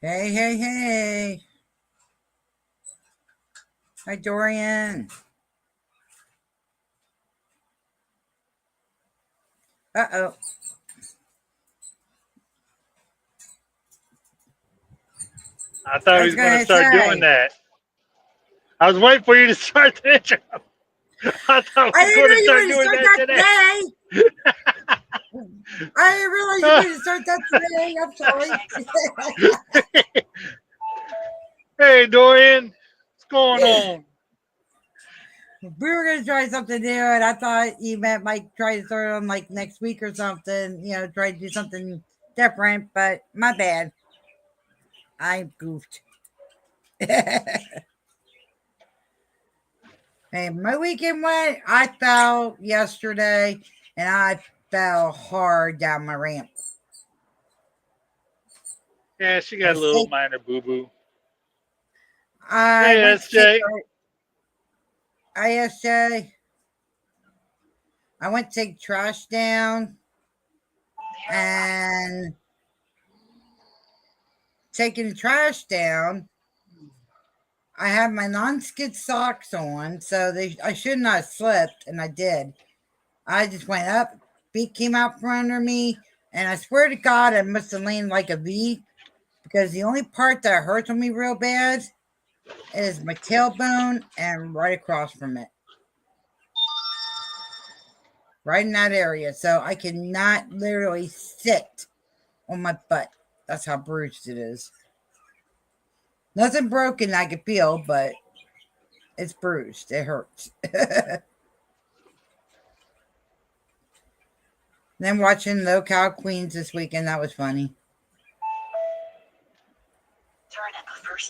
Hey, hey, hey. Hi, Dorian. Uh-oh. I thought I he was was going to going to start doing say, that. I was waiting for you to start the intro. I thought I we were didn't going know to you were start going to doing start that that today. today. I didn't realize you were going to start that today. I'm sorry. Hey, Dorian, what's going on? We were going to try something new, and I thought you meant might try to start on like next week or something, try to do something different, but my bad. I goofed. Hey, my weekend went. I fell yesterday, and I fell hard down my ramp. Yeah, she got a It's little take, minor boo boo. I Hey, went to take SJ. ISJ. I went to take trash down and taking the trash down. I had my non-skid socks on, so I should not have slipped, and I did. I just went up, feet came out from under me, and I swear to God, I must have leaned like a V because the only part that hurts on me real bad is my tailbone and right across from it, right in that area. So I cannot literally sit on my butt. That's how bruised it is. Nothing broken I can feel, but it's bruised. It hurts. Then watching Low Cal Queens this weekend, that was funny.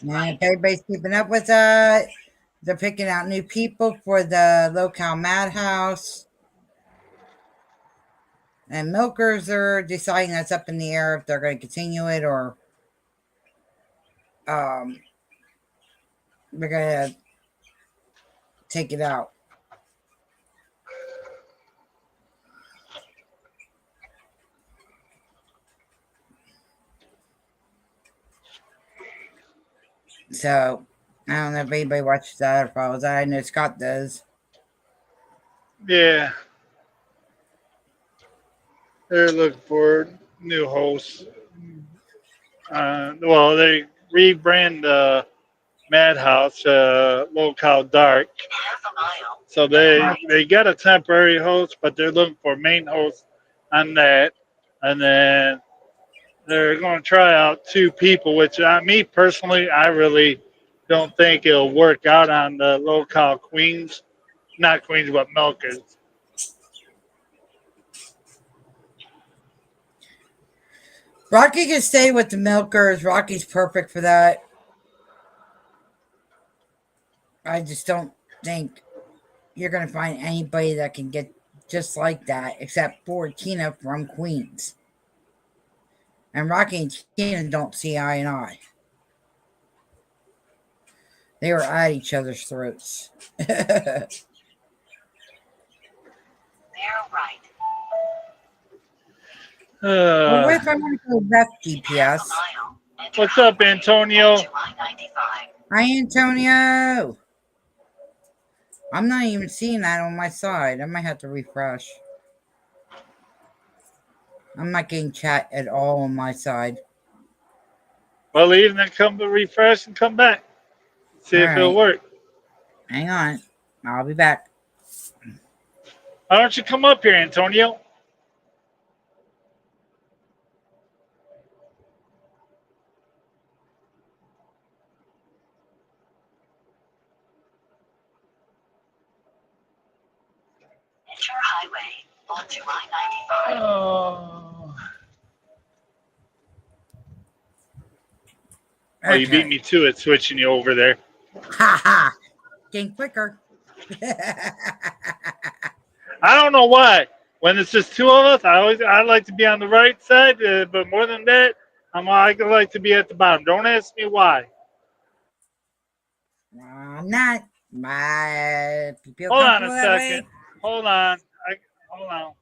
And if everybody's keeping up with that, they're picking out new people for the Low Cal Madhouse. And Milkers are deciding that's up in the air if they're going to continue it or um, they're going to take it out. So I don't know if anybody watches that or follows that. I know Scott does. Yeah, they're looking for new hosts. Well, they rebrand Madhouse, Local Dark. So they got a temporary host, but they're looking for main host on that, and then they're going to try out two people. Which me personally, I really don't think it'll work out on the Local Queens, not Queens, but Milkers. Rocky can stay with the Milkers. Rocky's perfect for that. I just don't think you're going to find anybody that can get just like that except for Tina from Queens. And Rocky and Tina don't see eye and eye. They were at each other's throats. Well, what Uh, if I want to go left GPS? what's up, Antonio? Hi, Antonio. I'm not even seeing that on my side. I might have to refresh. I'm not getting chat at all on my side. Well, leave and then come to refresh and come back. All See if it'll right. work. Hang on. I'll be back. Why don't you come up here, Antonio? Oh. Oh, you beat Okay. me to it, switching you over there. Ha ha. Getting quicker. I don't know why. When it's just two of us, I like to be on the right side, but more than that, I like to be at the bottom. Don't ask me why. I'm not. If you feel Hold on a comfortable that second. way. Hold on. Hold on.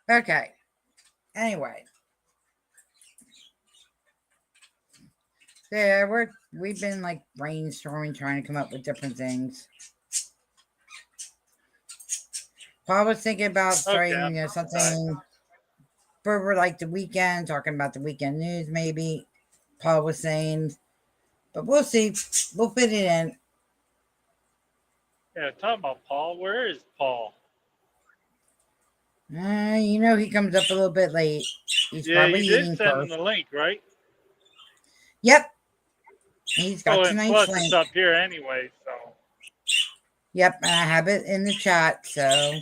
Okay. Anyway, yeah, we've been like brainstorming, trying to come up with different things. Paul was thinking about Okay, starting, I'm sorry. something for like the weekend, talking about the weekend news, maybe. Paul was saying, but we'll see. We'll fit it in. Yeah, talking about Paul. Where is Paul? He comes up a little bit late. He's Yeah, probably you did eating send him first. the link, right? Yep, he's got Oh, and tonight's plus it's link. up here anyway, so. Yep, and I have it in the chat, so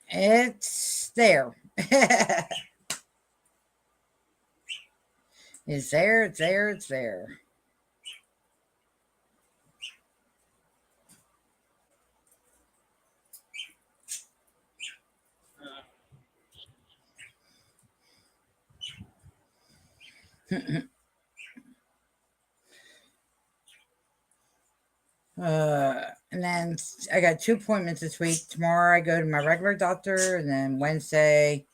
it's there. It's there, it's there, it's there. And then I got 2 appointments this week. Tomorrow I go to my regular doctor, and then Wednesday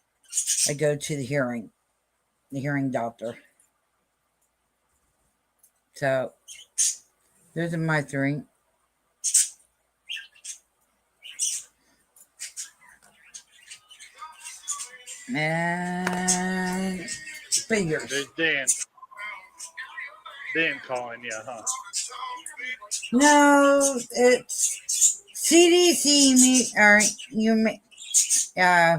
I go to the hearing doctor. So those are my three. And figures. There's Dan. Dan calling you, huh? No, it's CDC. Or you may, uh,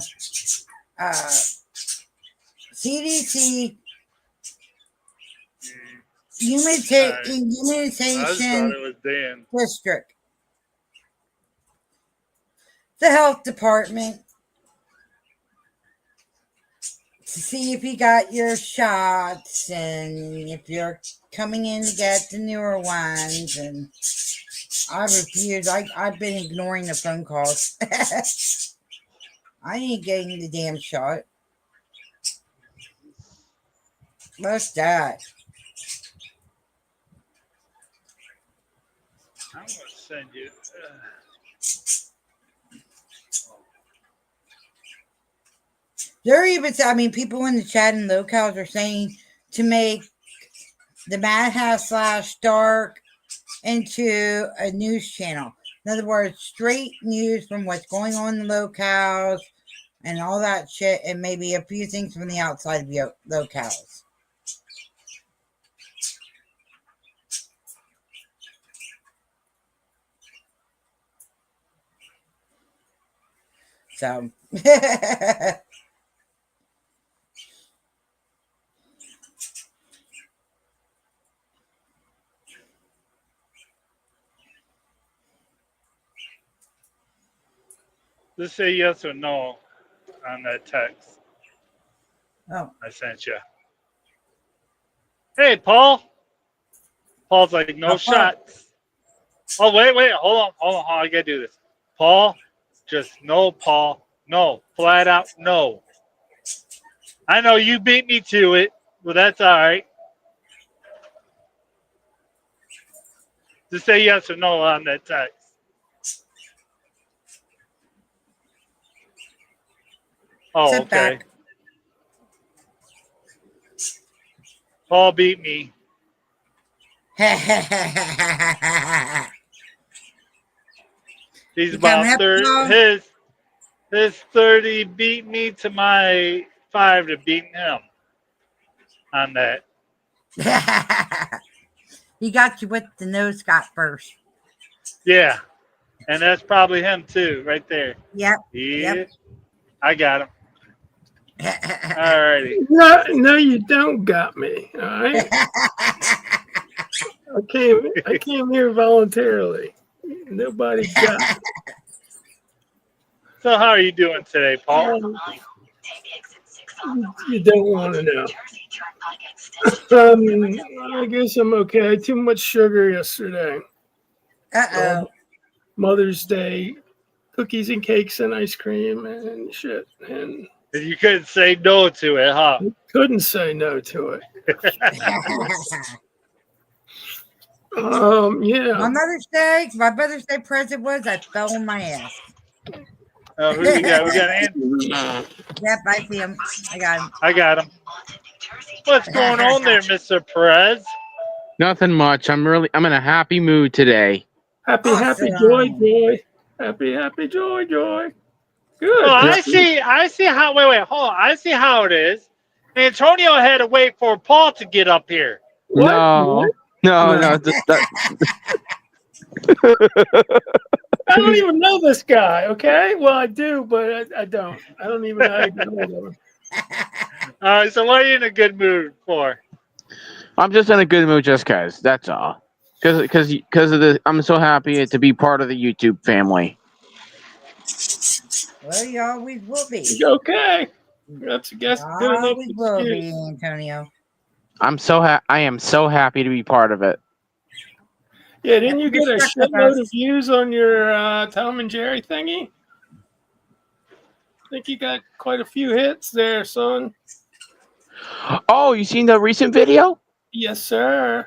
CDC Alright. I just thought immunization it was Dan. district. The health department to see if you got your shots and if you're coming in to get the newer ones. And I refuse. I've been ignoring the phone calls. I ain't getting the damn shot. What's that? I'm going to send you. They're even, people in the chat and locals are saying to make the Madhouse / Dark into a news channel. In other words, straight news from what's going on in the locales and all that shit, and maybe a few things from the outside of the locales. So, Just say yes or no on that text oh, I sent you. Hey, Paul. Paul's like, no oh, shots. Oh, wait. Hold on. I got to do this. Paul, just no, Paul. No. Flat out, no. I know you beat me to it, but that's all right. Just say yes or no on that text. Oh, sit okay. back. Paul beat me. He's You coming about up, 30. Paul? His 30 beat me to my 5 to beat him on that. He got you with the nose Scott first. Yeah, and that's probably him too, right there. Yep. Yeah, Yep. I got him. Alrighty. No, you don't got me. All right. I came here voluntarily. Nobody got me. So how are you doing today, Paul? You don't want to know. I guess I'm okay. Too much sugar yesterday. Uh-oh. Mother's Day, cookies and cakes and ice cream and shit. And You couldn't say no to it, huh? couldn't say no to it. Yeah. My Mother's Day present was I fell on my ass. Who you got? We got Ann. Yep, I see him. I got him. I got him. What's going on there, Mr. Perez? Nothing much. I'm in a happy mood today. Happy Awesome. joy. Happy joy. Good. Oh, I see how. Wait, hold on. I see how it is. Antonio had to wait for Paul to get up here. What? No, No. that, I don't even know this guy, okay? Well, I do, but I don't. I don't even know how to get hold of him. All right. So, what are you in a good mood for? I'm just in a good mood just cause. That's all. Cause of the. I'm so happy to be part of the YouTube family. Well, you always will be. Okay. That's, I guess, good enough Always will be, excuse. Antonio. I am so happy to be part of it. Yeah, didn't you You're get a stuck with shitload of us. views on your Tom and Jerry thingy? I think you got quite a few hits there, son. Oh, you seen the recent video? Yes, sir.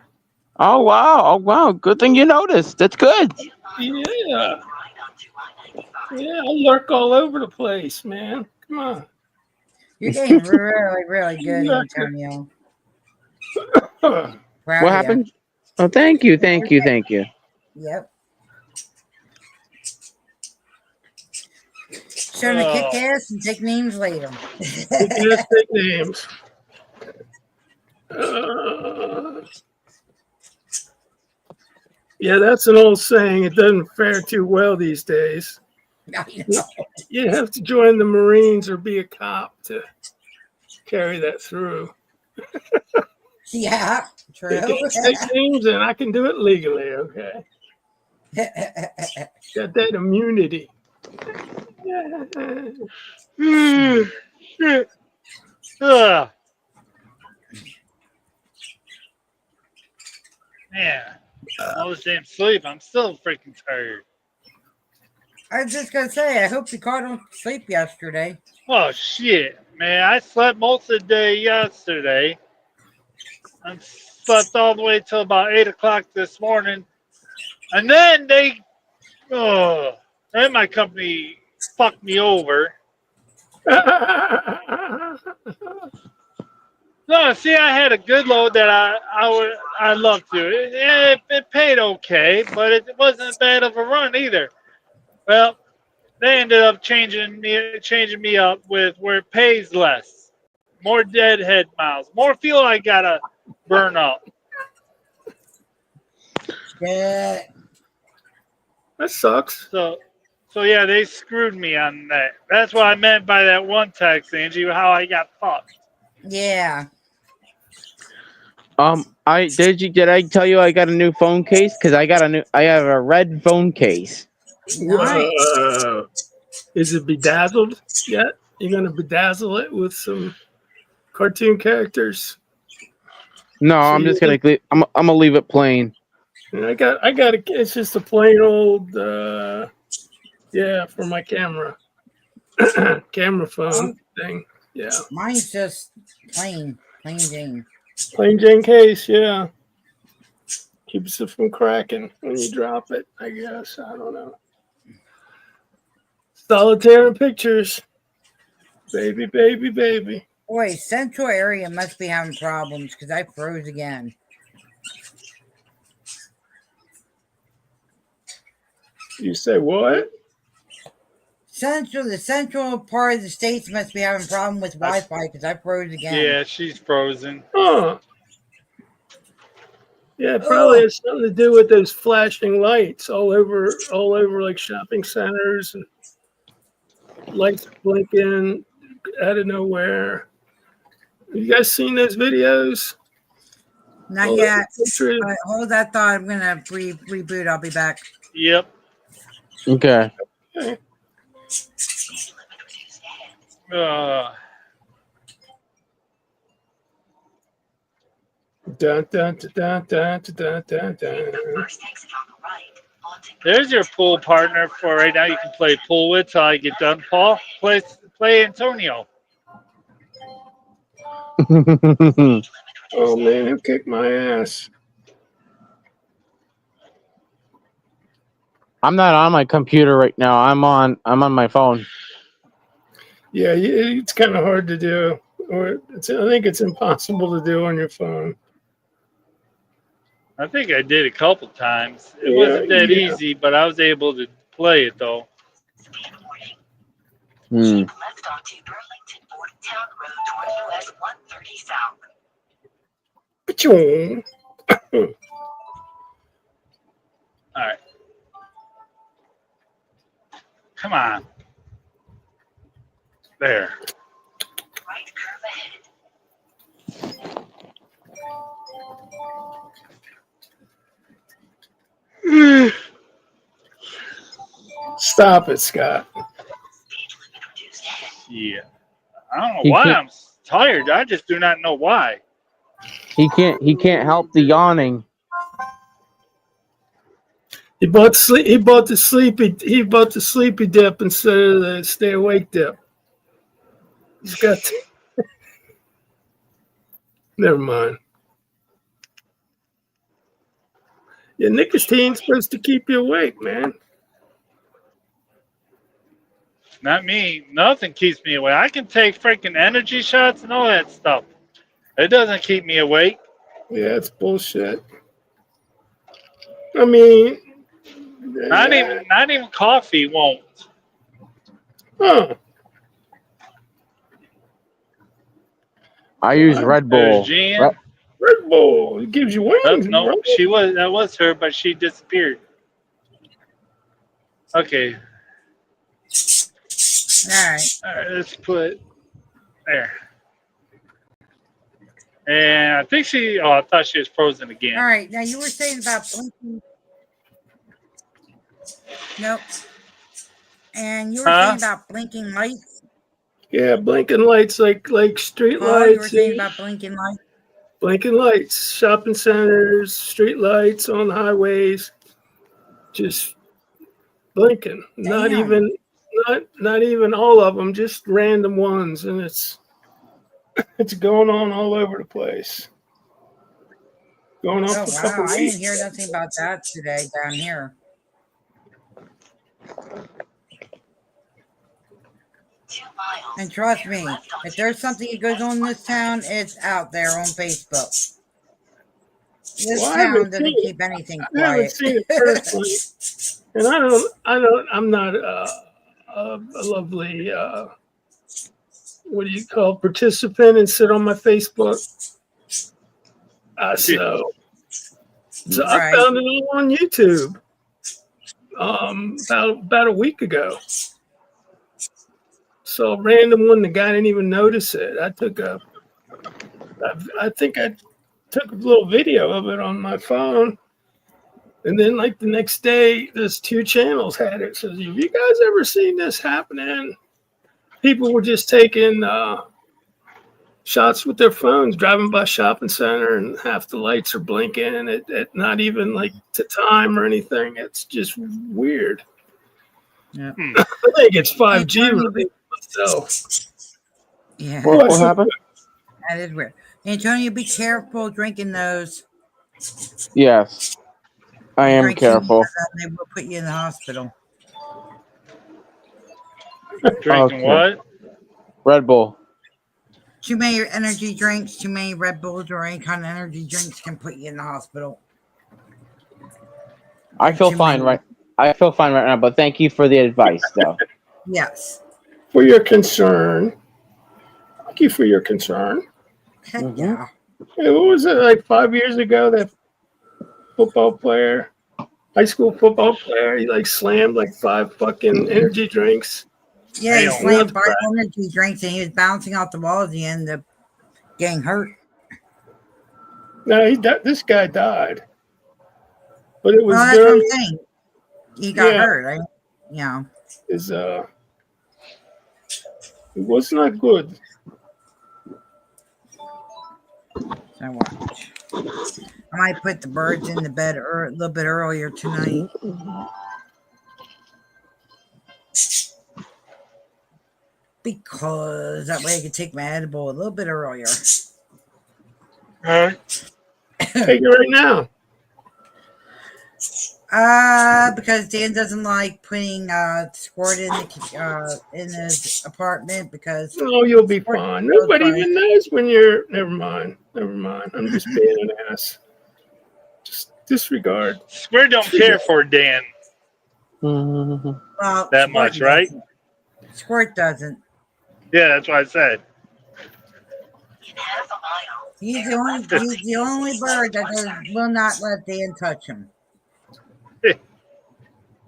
Oh wow. Good thing you noticed. That's good. Yeah. Yeah, I lurk all over the place, man. Come on. You're getting really, really good, Yeah. Antonio. Huh. Proud What of happened? Oh, thank you. you. Yep. Showing to kick ass and take names later. Big names. Yeah, that's an old saying. It doesn't fare too well these days. I know. You have to join the Marines or be a cop to carry that through. Yeah, true. They can't take names, and I can do it legally. Okay, got that immunity. Shit. Ugh. Man, all this damn sleep. I'm still freaking tired. I was just gonna say, I hope you caught on sleep yesterday. Oh shit, man! I slept most of the day yesterday. I slept all the way till about 8 o'clock this morning, and then then my company fucked me over. No, see, I had a good load that I loved to. It paid okay, but it wasn't bad of a run either. Well, they ended up changing me up with where it pays less, more deadhead miles, more fuel I gotta burn up. Yeah. That sucks. So yeah, they screwed me on that. That's what I meant by that one text, Angie. How I got fucked. Yeah. Did I tell you I got a new phone case? Cause I have a red phone case. Nice. Whoa. Is it bedazzled yet? You're gonna bedazzle it with some cartoon characters. No, So I'm just gonna I'm gonna leave it plain. I got it's just a plain old for my camera phone thing. Yeah. Mine's just plain Jane. Plain Jane case, yeah. Keeps it from cracking when you drop it, I guess. I don't know. Solitaire and pictures. Baby. Boy, central area must be having problems because I froze again. You say what? The central part of the states must be having a problem with Wi-Fi because I froze again. Yeah, she's frozen. Huh. Yeah, it probably has something to do with those flashing lights all over like shopping centers and lights blinking out of nowhere. Have you guys seen those videos? Not yet. But hold that thought. I'm gonna reboot. I'll be back. Yep. Okay. Dun, dun, dun, dun, dun, dun, dun. There's your pool partner for right now. You can play pool with till I get done. Paul, play Antonio. Oh man, who kicked my ass? I'm not on my computer right now. I'm on my phone. Yeah, it's kind of hard to do, or I think it's impossible to do on your phone. I think I did a couple times. It Yeah, wasn't that yeah. easy, but I was able to play it though. Hmm. Left onto Burlington Town Road toward US 130 South. Ka-choom. All right. Come on. There. Right curve ahead. Stop it, Scott. Speed limit reduced ahead. Yeah. I don't know He why can't. I'm tired. I just do not know why. He can't. He can't help the yawning. He bought sleep. He bought the sleepy. He bought the sleepy dip instead of the stay awake dip. He's got. Never mind. Yeah, nicotine's supposed to keep you awake, man. Not me. Nothing keeps me awake. I can take freaking energy shots and all that stuff. It doesn't keep me awake. Yeah, it's bullshit. I mean, Not even coffee won't. huh? I use Red There's Bull. Jan. Red Bull, it gives you wings, No, bro. that was her, but she disappeared. Okay. All right. All right, let's put there. And I think I thought she was frozen again. All right. Now you were saying about blinking. Nope. And you were saying about blinking lights. Yeah, blinking lights like street Paul, you were lights. saying about blinking lights. Blinking lights, shopping centers, street lights on highways, just blinking. Not Damn. even all of them, just random ones, and it's going on all over the place. Going on Oh for a wow! couple I weeks. didn't hear nothing about that today down here. 2 miles. And trust me, if there's something that goes on in this town, it's out there on Facebook. This Well, I town haven't doesn't seen it. keep anything I haven't quiet. seen it personally, and I'm not a lovely what do you call participant and sit on my Facebook. So I Right. found it all on YouTube about a week ago. So a random one, the guy didn't even notice it. I think I took a little video of it on my phone. And then like the next day, there's 2 channels had it. So have you guys ever seen this happening? People were just taking shots with their phones, driving by shopping center, and half the lights are blinking at not even like to time or anything. It's just weird. Yeah. I think it's 5G related myself. Yeah. What happened? That is weird. Antonio, be careful drinking those. Yes, I am Drink too much of careful. that, they will put you in the hospital. Drinking Okay. what? Red Bull. Too many energy drinks, too many Red Bulls or any kind of energy drinks can put you in the hospital. I feel Too fine many. I feel fine right now, but thank you for the advice, though. Yes. For your concern. Thank you for your concern. Heck Mhm. yeah. Hey, what was it, like 5 years ago, that football player, high school football player, he like slammed like 5 fucking energy drinks. Yeah, he Damn. slammed 5 energy drinks and he was bouncing off the walls. He ended up getting hurt. No, this guy died. But it was Well, that's what during I'm saying. He got hurt, right? Yeah. his it was not good. So watch. I might put the birds in the bed a little bit earlier tonight. Because that way I can take my edible a little bit earlier. Take it right now. Because Dan doesn't like putting squirt in his apartment because Oh, you'll be squirt fine. goes Nobody funny. even knows when you're. Never mind. Never mind. I'm just being an ass. Just disregard. Square don't care for Dan Mhm. Well, that squirt much, right? doesn't. Squirt doesn't. Yeah, that's what I said. In half a mile, He's take the a only left onto he's the only East bird that Northwest Avenue. will not let Dan touch him.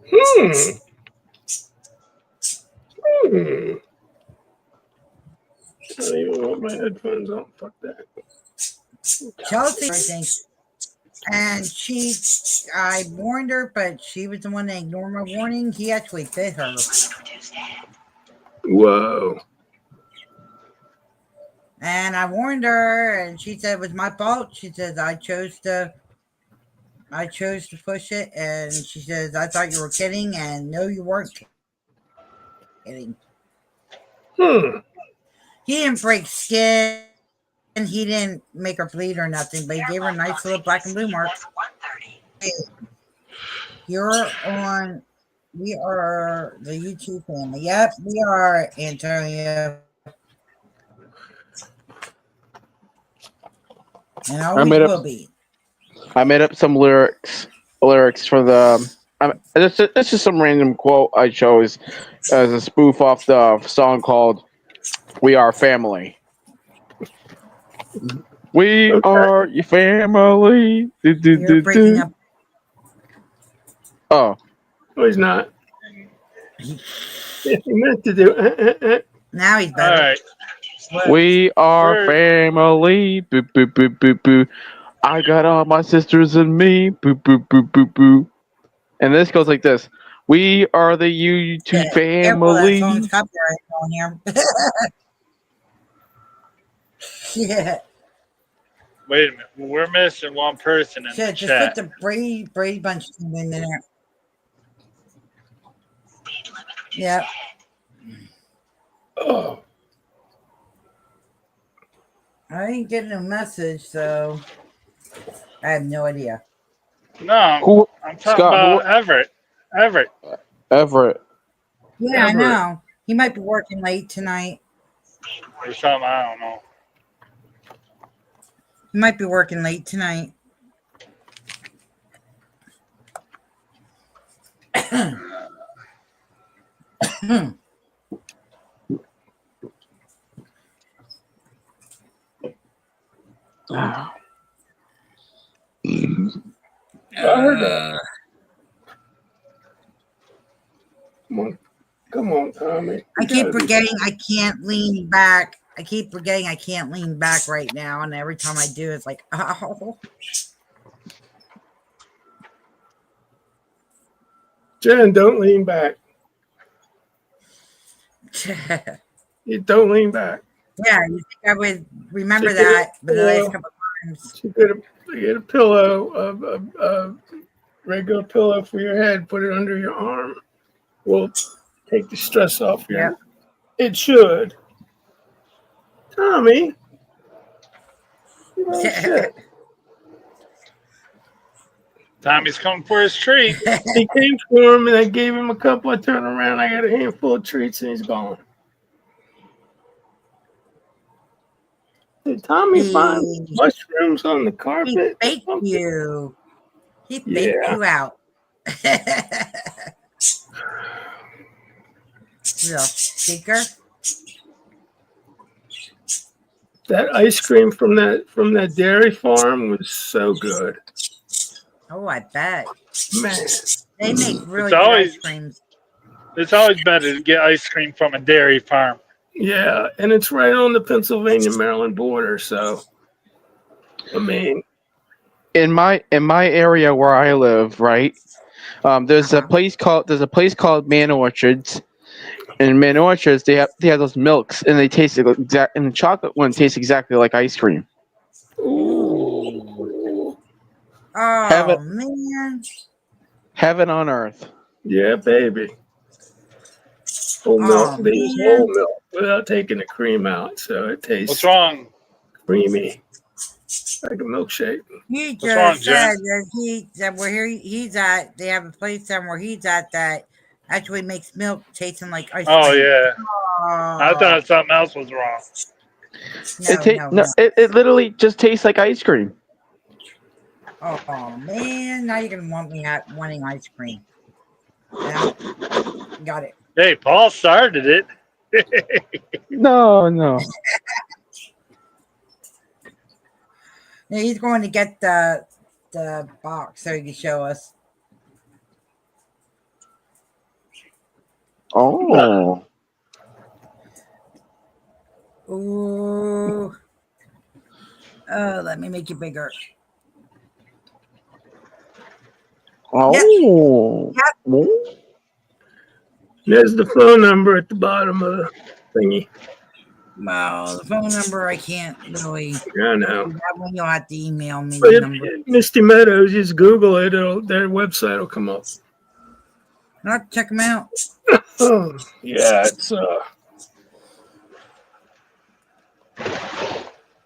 Hmm. Hmm. I don't even want my headphones on. Fuck that. Chelsea, I think, and I warned her, but she was the one that ignored my warning. He actually bit her, Reduced ahead. Whoa. and I warned her, and she said it was my fault. She says I chose to push it, and she says I thought you were kidding, and no, you weren't kidding. Hmm. He didn't break skin. He didn't make her bleed or nothing, but he gave her a nice little black and blue mark. US 130. You're on. We are the YouTube family. Yep, we are, Antonio. And I always made up. will be. I made up some lyrics for the. It's just some random quote I chose as a spoof off the song called "We Are Family." We Okay. are your family. Do, do, You're do, breaking do. up. Oh, No, he's not. He meant to do. Now he's All better. right. we are Where family. Boo, boo, boo, boo, boo. I got all my sisters and me. Boo, boo, boo, boo, boo. And this goes like this: We are the YouTube Careful, that song's family. copyright on here. Yeah. wait a minute. We're missing one person in the Shit, just put chat. the Brady Bunch team in there. Speed limit reduced Yep. ahead. Oh. I ain't getting a message, so I have no idea. No, Who? I'm talking Scott? Who? about Everett. Everett. Everett. Yeah, I Everett. know. He might be working late tonight. Speed Or warning. something, I don't know. He might be working late tonight. I heard that. Come on, Tommy. I You keep gotta be. forgetting I can't lean back. I keep forgetting I can't lean back right now, and every time I do, it's like, oh. Jen, don't lean back. You don't lean back. Yeah, you think I would remember So get that, but the last a, couple of times. so get a pillow, a regular pillow for your head. Put it under your arm. Will take the stress off your. Yep. It should. Tommy, you know shit. Tommy's coming for his treat. He came for him, and I gave him a couple. I turned around, I got a handful of treats, and he's gone. Did Tommy find mushrooms on the He carpet? faked you. He faked Yeah. you out. Real stinker. That ice cream from that dairy farm was so good. Oh, I bet. Man. They make really It's good always ice creams. it's always better to get ice cream from a dairy farm. Yeah, and it's right on the Pennsylvania-Maryland border, so I mean, In my area where I live, right? There's a place called Man Orchards. In Man Orchards, they have those milks, and they taste and the chocolate one tastes exactly like ice cream. ooh. Oh, man. Heaven on earth. Yeah, baby. Whole milk, Oh, they use whole man. milk without taking the cream out, so it What's tastes wrong? creamy. Like a milkshake. He What's wrong, just said Jen? that where he's at, they have a place somewhere he's at that actually makes milk tasting like ice Oh cream. yeah, I Oh, thought something else was wrong. no. It literally just tastes like ice cream. Oh man, now you're gonna want me wanting ice cream. Yeah, got it. Hey, Paul started it. No, no. Now he's going to get the box so he can show us. Oh. Ooh. Oh, let me make it bigger. Oh. Yep. Oh. There's the phone number at the bottom of the thingy. Well, the phone number I can't really. I know. That one you'll have to email me But the number. Misty Meadows, just Google it. Their website will come up. I'll check them out. Oh, yeah, it's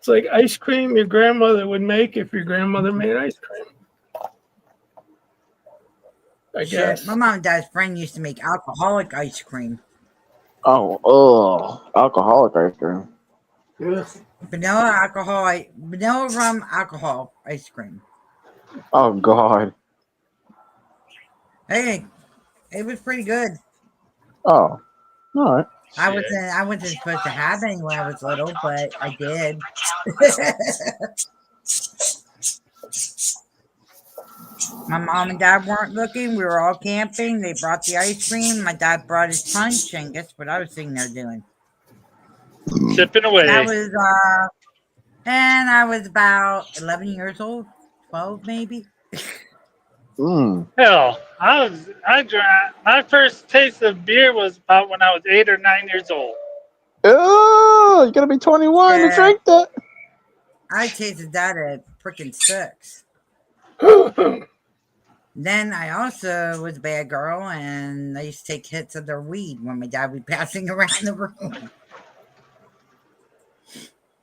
like ice cream your grandmother would make if your grandmother made ice cream. I Shit, guess. my mom and dad's friend used to make alcoholic ice cream. Oh, alcoholic ice cream. Vanilla rum alcohol ice cream. Oh God. Hey, it was pretty good. Oh, all right. I wasn't supposed to have any when I was little, but I did. My mom and dad weren't looking. We were all camping. They brought the ice cream. My dad brought his punch, and guess what I was sitting there doing? Sipping away. And I was about 11 years old, 12 maybe. Hell, I drank my first taste of beer was about when I was 8 or 9 years old. Oh, you gotta be 21 to Yeah. drink that. I tasted that at freaking 6. Then I also was a bad girl, and I used to take hits of their weed when my dad would be passing around the room.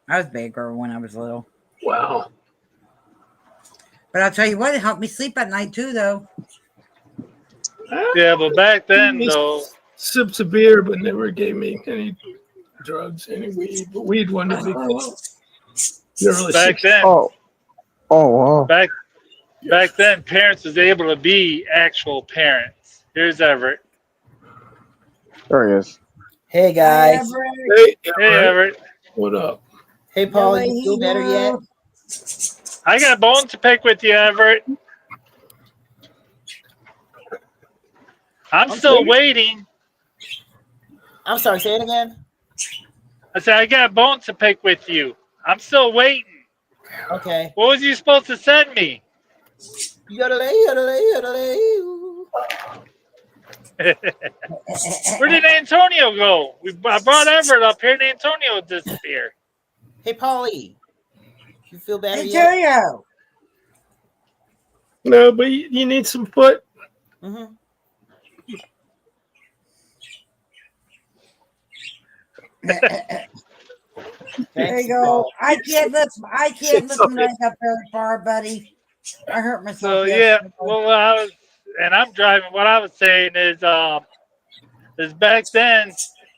I was a bad girl when I was little. Wow. But I'll tell you what, it helped me sleep at night too, though. Yeah, but back then though, Sips of beer, but never gave me any drugs, any weed. But weed wasn't a big thing. back then, Oh wow. back then, parents was able to be actual parents. Here's Everett. There he is. Hey guys. Hey, Hey, Everett. what up? Hey Paul, you feel better yet? I got a bone to pick with you, Everett. I'm still waiting. I'm sorry, say it again. I said I got a bone to pick with you. I'm still waiting. Okay. What was you supposed to send me? Yodelay, yodelay, yodelay. Where did Antonio go? I brought Everett up here, and Antonio disappeared. Hey Paulie, you feel better Hey, yet? Julio. No, but you need some foot. Mm-hmm. There you go. I can't lift my leg up very far, buddy. I hurt myself. So yeah, yesterday. well, I'm driving. What I was saying is back then,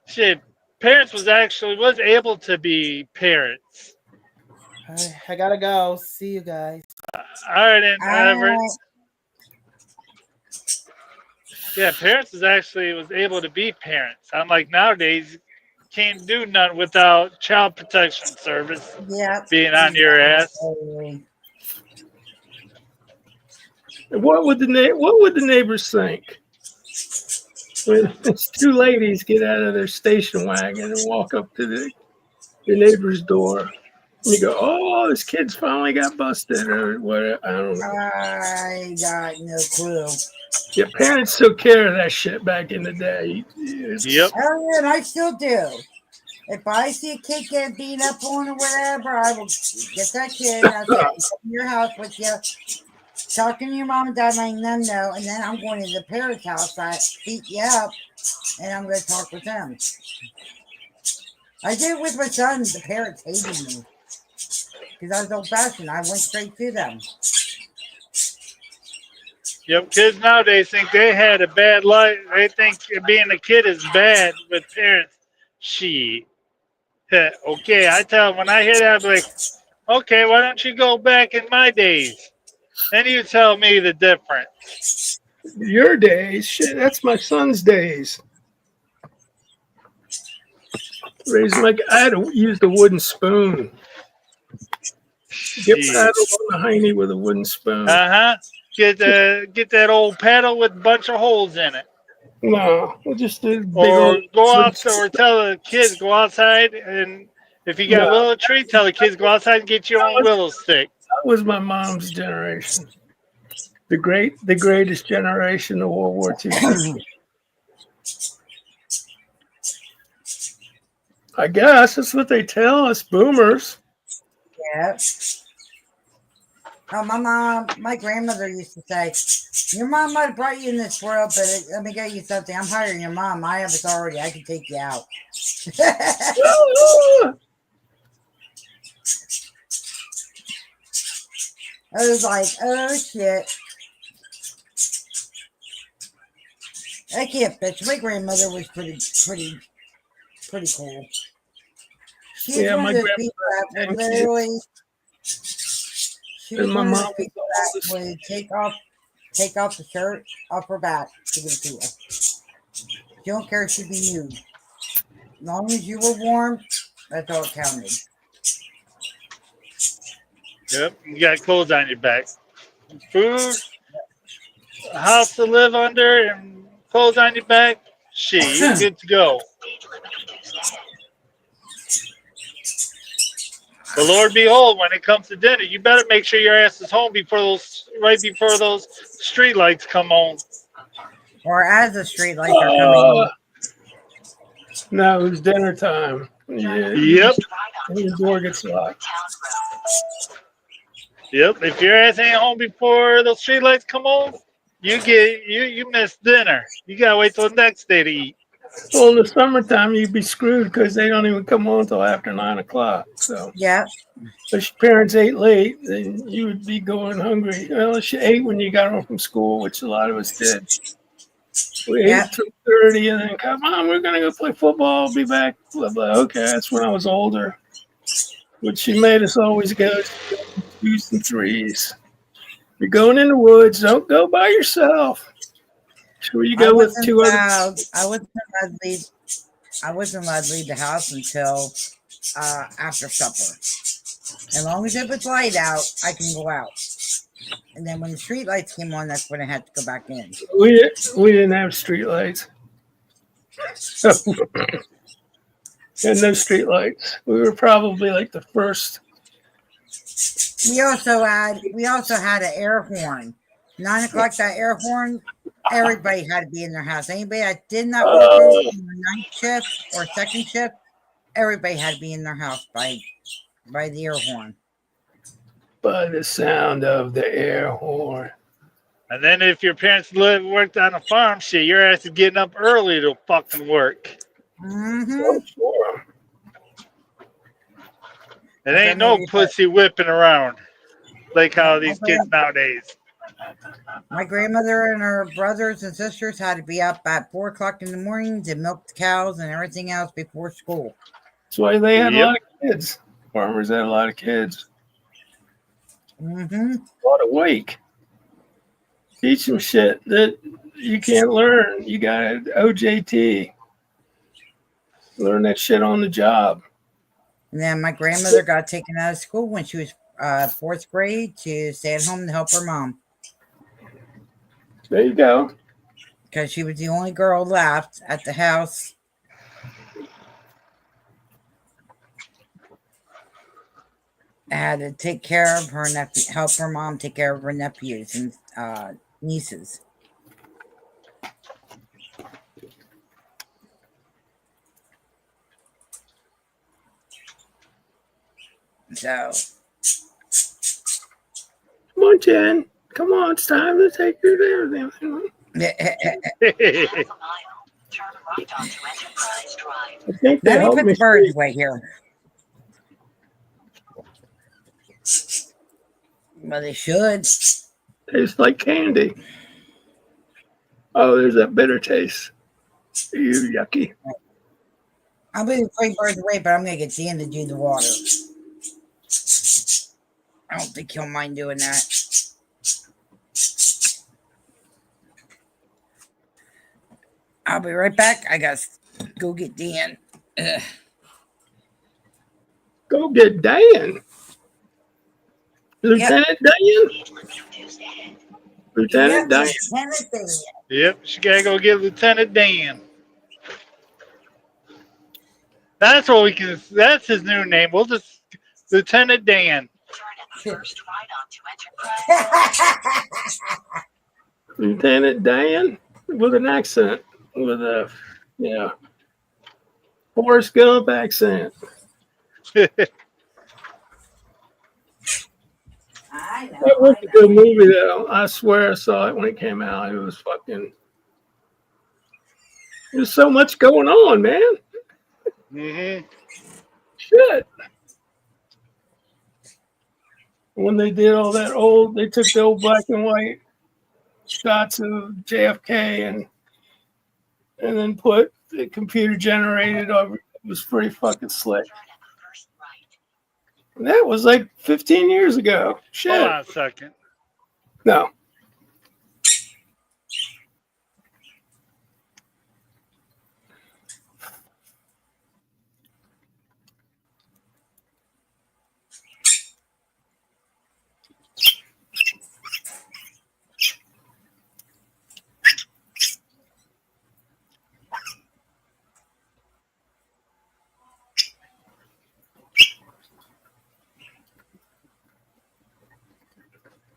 shit, parents was able to be parents. I gotta go. See you guys. All right, and Everett. Yeah, parents was able to be parents. Unlike nowadays, can't do none without child protection service being on your ass. What would the neighbors think when these two ladies get out of their station wagon and walk up to your neighbor's door? And you go, "Oh, this kid's finally got busted," or what? I don't know. I got no clue. Yeah, parents took care of that shit back in the day. Yep. Oh, and I still do. If I see a kid getting beat up on or whatever, I will get that kid. I'll say, come to your house with you, talking to your mom and dad, letting them know, and then I'm going to the parents' house. I beat you up, and I'm going to talk with them. I did it with my son. The parents hated me. because I was old fashioned. I went straight to them. Yep, kids nowadays think they had a bad life. They think being a kid is bad with parents. She. Okay, I tell them when I hear that, I'm like, okay, why don't you go back in my days? Then you tell me the difference. Your days, shit, that's my son's days. I had to use the wooden spoon. Get Shit. paddled on the hiney with a wooden spoon. Uh-huh. Get that old paddle with a bunch of holes in it. No, just a big Or old go wooden out or tell the kids go outside, and if you got a No, willow tree, tell the kids go outside and get your own willow stick. that was my mom's generation. The greatest generation of World War II. I guess that's what they tell us boomers. Yeah. Oh, my grandmother used to say, your mom might have brought you in this world, but let me get you something. I'm higher than your mom. I have authority. I can take you out. I was like, oh, shit. I can't bitch. My grandmother was pretty cool. She's Yeah, one my of those people that would grandmother literally, she was and my one of mom those was the people that oldest. would take off the shirt off her back to give it to you. She don't care if she be nude. As long as you were warm, that's all it counted. Yep, you got clothes on your back. Food, a house to live under, and clothes on your back. Shit, you're good to go. But Lord behold, when it comes to dinner, you better make sure your ass is home right before those street lights come on. Or as the street lights are coming on. No, it was dinner time. Yeah, Yep. the door gets locked. Yep. If your ass ain't home before those street lights come on, you miss dinner. You gotta wait till the next day to eat. Well, in the summertime, you'd be screwed because they don't even come on until after 9 o'clock. So Yeah. if your parents ate late, then you would be going hungry. Unless you ate when you got home from school, which a lot of us did. We ate Yeah. at 3:30 and then come on, we're gonna go play football. I'll be back. Blah blah. Okay, that's when I was older. But she made us always go 2s and 3s. You're going in the woods. Don't go by yourself. Sure, you go with two other. I wasn't allowed to leave. I wasn't allowed to leave the house until after supper. As long as it was light out, I can go out. And then when the street lights came on, that's when I had to go back in. We didn't have street lights. So, and no street lights. We were probably like the first. We also had an air horn. 9 o'clock, that air horn. Everybody had to be in their house. Anybody that did not work on night shift or second shift, everybody had to be in their house by the air horn. By the sound of the air horn. And then if your parents worked on a farm, shit, your ass is getting up early to fucking work. Mm-hmm. Sure. It ain't no pussy whipping around like how these kids nowadays. My grandmother and her brothers and sisters had to be up at 4 o'clock in the morning to milk the cows and everything else before school. That's why they had a Yep. lot of kids. Farmers had a lot of kids. Mm-hmm. A lot of wake. Teach them shit that you can't learn. You got OJT. Learn that shit on the job. And then my grandmother got taken out of school when she was fourth grade to stay at home to help her mom. There you go. Because she was the only girl left at the house. I had to take care of her nephew, help her mom take care of her nephews and nieces. So, Come on, Jen. Come on, it's time to take you there. Half a mile, turn right onto Enterprise Drive. I think they let me helped put me the birds see. away here. Well, they should. Tastes like candy. Oh, there's that bitter taste. Ew, yucky. I'll be 3 birds away, but I'm gonna get Dan to do the water. I don't think he'll mind doing that. I'll be right back. I gotta go get Dan. Ugh. Go get Dan. Lieutenant Dan? Lieutenant Dan. Lieutenant Dan. Yep, she gotta go get Lieutenant Dan. That's what we can. That's his new name. We'll just Lieutenant Dan. Turn at the first right onto Enterprise. Lieutenant Dan with an accent. With a, yeah, Forrest Gump accent. I know. That was a good movie, though. I swear I saw it when it came out. It was fucking. There's so much going on, man. Mm-hmm. Shit. When they did all that old, they took the old black and white shots of JFK and then put the computer generated over. It was pretty fucking slick. Turn at the first right. And that was like 15 years ago. Shit. Hold on a second. No.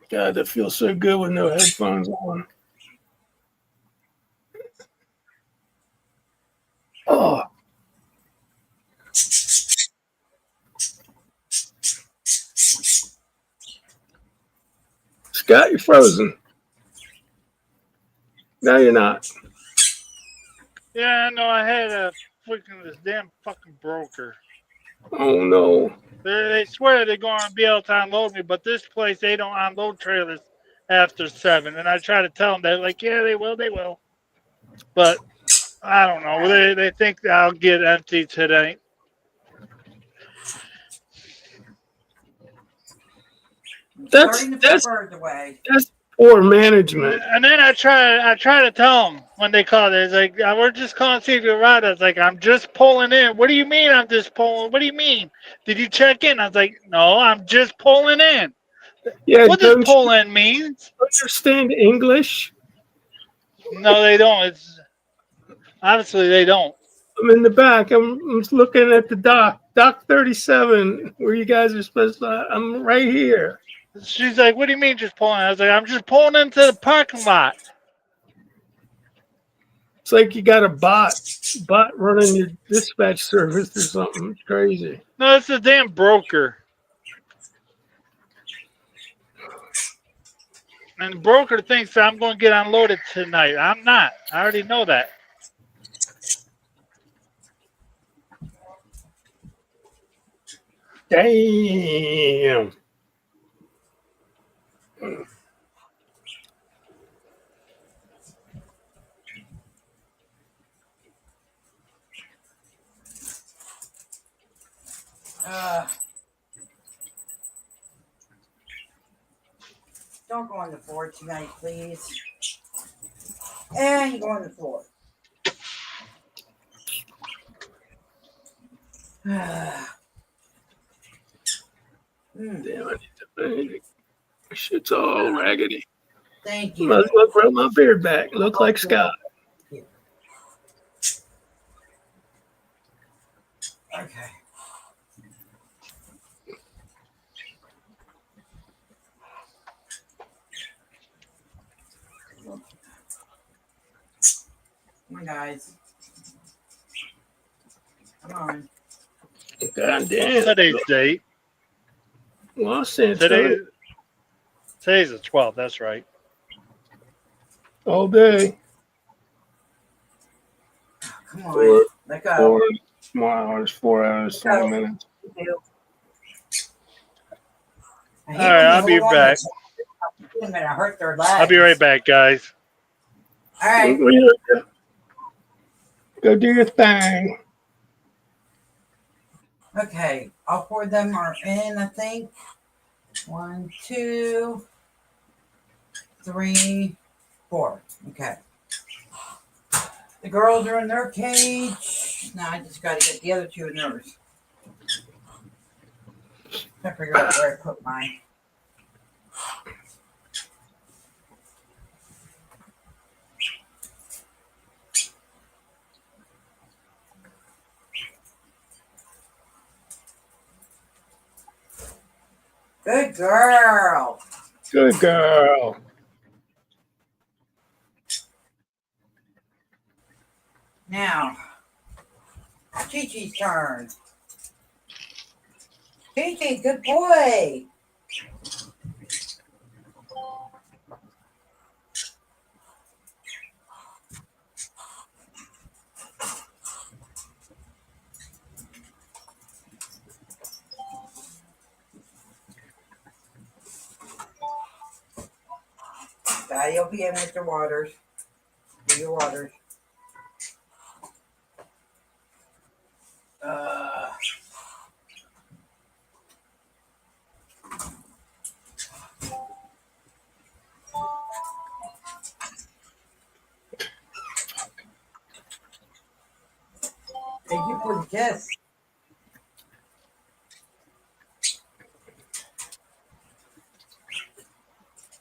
God, that feels so good with no headphones on. Oh. Scott, you're frozen. No, you're not. Yeah, I know. I had a freaking this damn fucking broker. Oh, no. They swear they're going to be able to unload me, but this place they don't unload trailers after 7. And I try to tell them that, like, yeah, they will. But I don't know. They think I'll get empty today. That's birds away. that's poor management. And then I try to tell them when they call. It's like, we're just calling to see if you're right. I was like, I'm just pulling in. What do you mean I'm just pulling? What do you mean? Did you check in? I was like, no, I'm just pulling in. Yeah, What does don't pull you in means? understand English? No, they don't. It's obviously they don't. I'm in the back. I'm looking at the dock 37, where you guys are supposed to. I'm right here. She's like, what do you mean just pulling? I was like, I'm just pulling into the parking lot. It's like you got a bot running your dispatch service or something. It's crazy. No, it's a damn broker. And the broker thinks I'm going to get unloaded tonight. I'm not. I already know that. Damn. Don't go on the floor tonight, please. And you go on the floor. Damn, I need to. Shit's all raggedy. Thank you. Might as well grow my beard back. Look like Scott. Okay. Come on, guys. Come on. God damn. Today's date. Los Angeles. Today's the 12th. That's right. All day. Come on. Let go. 4 more hours, 4 hours, 20 minutes. I All hate right, when you I'll be hold on back. to them and I hurt their legs. I'll be right back, guys. All right. Go do your thing. Okay. All four of them are in, I think. 1, 2, 3, 4. Okay. The girls are in their cage. Now I just got to get the other two in theirs. I figure out where I put mine. Good girl. Good girl. Now, Chi-Chi's turn. Chi-Chi, good boy. Daddy will be in with your waters. Do your waters. Thank you for the kiss.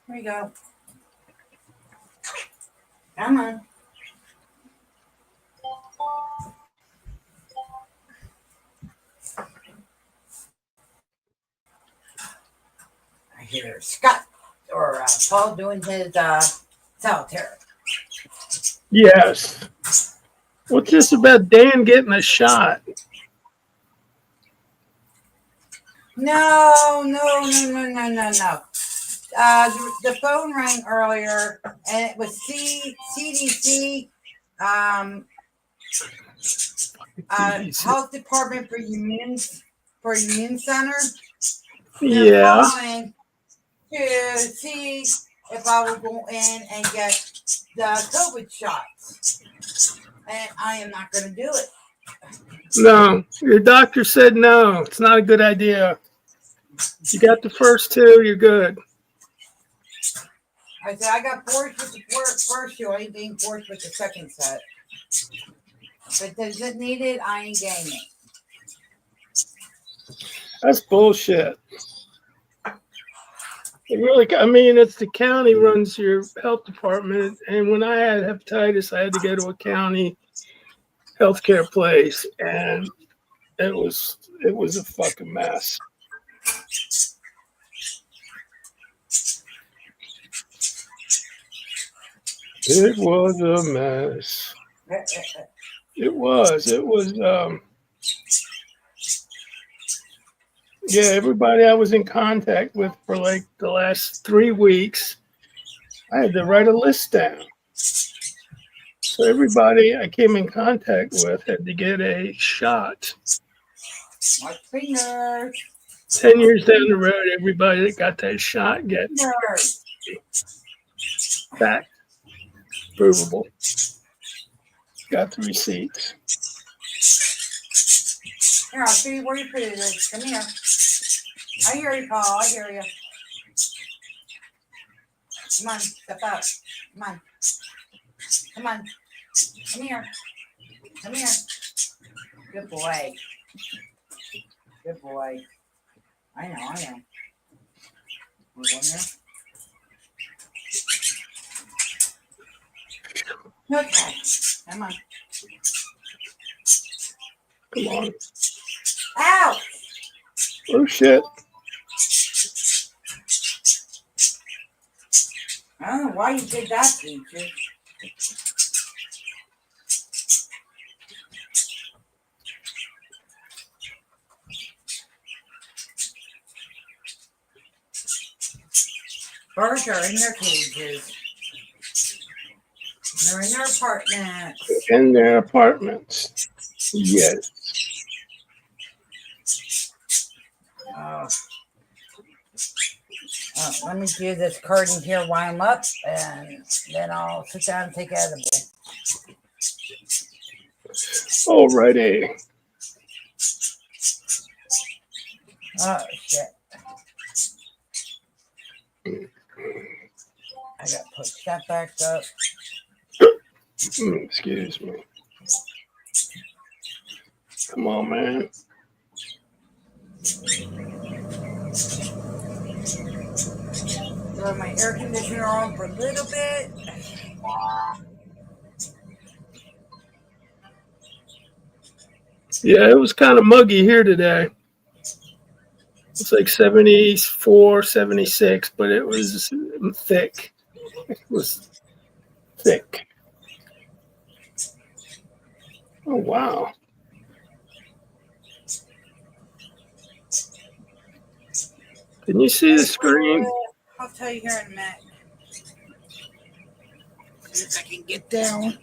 Here you go. Come on. I hear Scott or Paul doing his solitaire. Yes. What's this about Dan getting a shot? No. The phone rang earlier, and it was CDC, Health Department for Immune Center. They're Yeah. calling to see if I will go in and get the COVID shots, and I am not going to do it. No. Your doctor said no. It's not a good idea. You got the first two, you're good. I said I got forced with the first two. I ain't being forced with the second set. If it doesn't need it, I ain't getting it. That's bullshit. It really, I mean, it's the county runs your health department, and when I had hepatitis, I had to go to a county healthcare place, and it was a fucking mess. It was a mess. It was. Yeah, everybody I was in contact with for like the last 3 weeks, I had to write a list down. So everybody I came in contact with had to get a shot. My fingers. 10 years down the road, everybody that got that shot gets back. Provable. Got the receipts. Here, I'll show you where you put it. Come here. I hear you, Paul. I hear you. Come on, step up. Come on. Come on. Come here. Come here. Good boy. Good boy. I know. We're going there. Okay. Come on. Come on. Ow! Oh, shit. I don't know why you did that, teacher. Birds are in their cages. They're in their apartments. In their apartments. Yes. Let me do this curtain here while I'm up, and then I'll sit down and take edible. Alrighty. Oh, shit. I got to push that back up. Excuse me. Come on, man. Throw my air conditioner on for a little bit. Yeah, it was kind of muggy here today. It's like 74, 76, but it was thick. It was thick. Oh, wow. Can you see the screen? I'll tell you here in a minute. See if I can get down.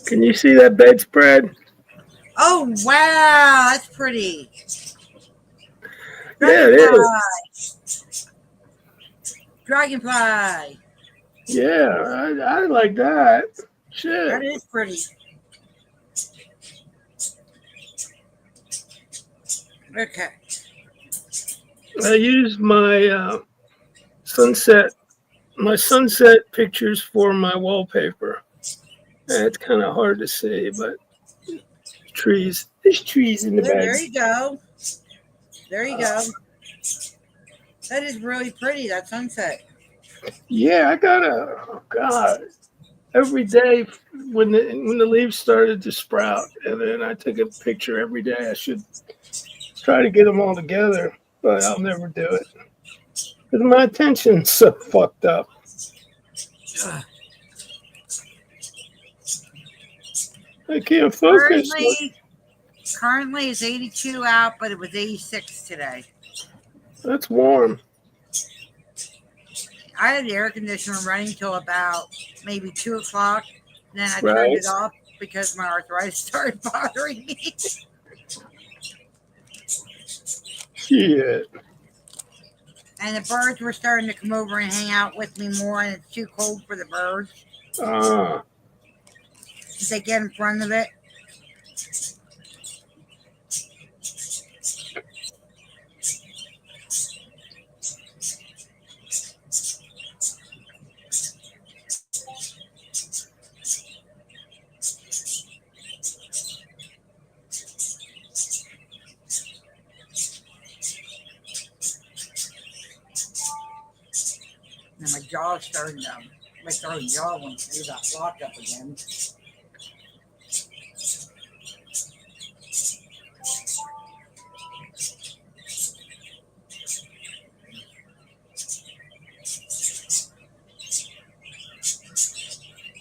Can you see that bedspread? Oh, wow. That's pretty. Yeah, it is. Dragonfly. Yeah, I like that. Shit. That is pretty. Okay. I used my sunset pictures for my wallpaper. It's kind of hard to see, but trees. There's trees in the bed. There you go. There you go. That is really pretty, that sunset. Yeah, I gotta. Oh God! Every day when the leaves started to sprout, and then I took a picture every day. I should try to get them all together, but I'll never do it because my attention's so fucked up. I can't focus. Currently it's 82 out, but it was 86 today. That's warm. I had the air conditioner running till about maybe 2 o'clock. Then I turned it off because my arthritis started bothering me. Shit. And the birds were starting to come over and hang out with me more, and it's too cold for the birds. They get in front of it. And my jaw's starting to, my throat and jaw wants to do that lock up again.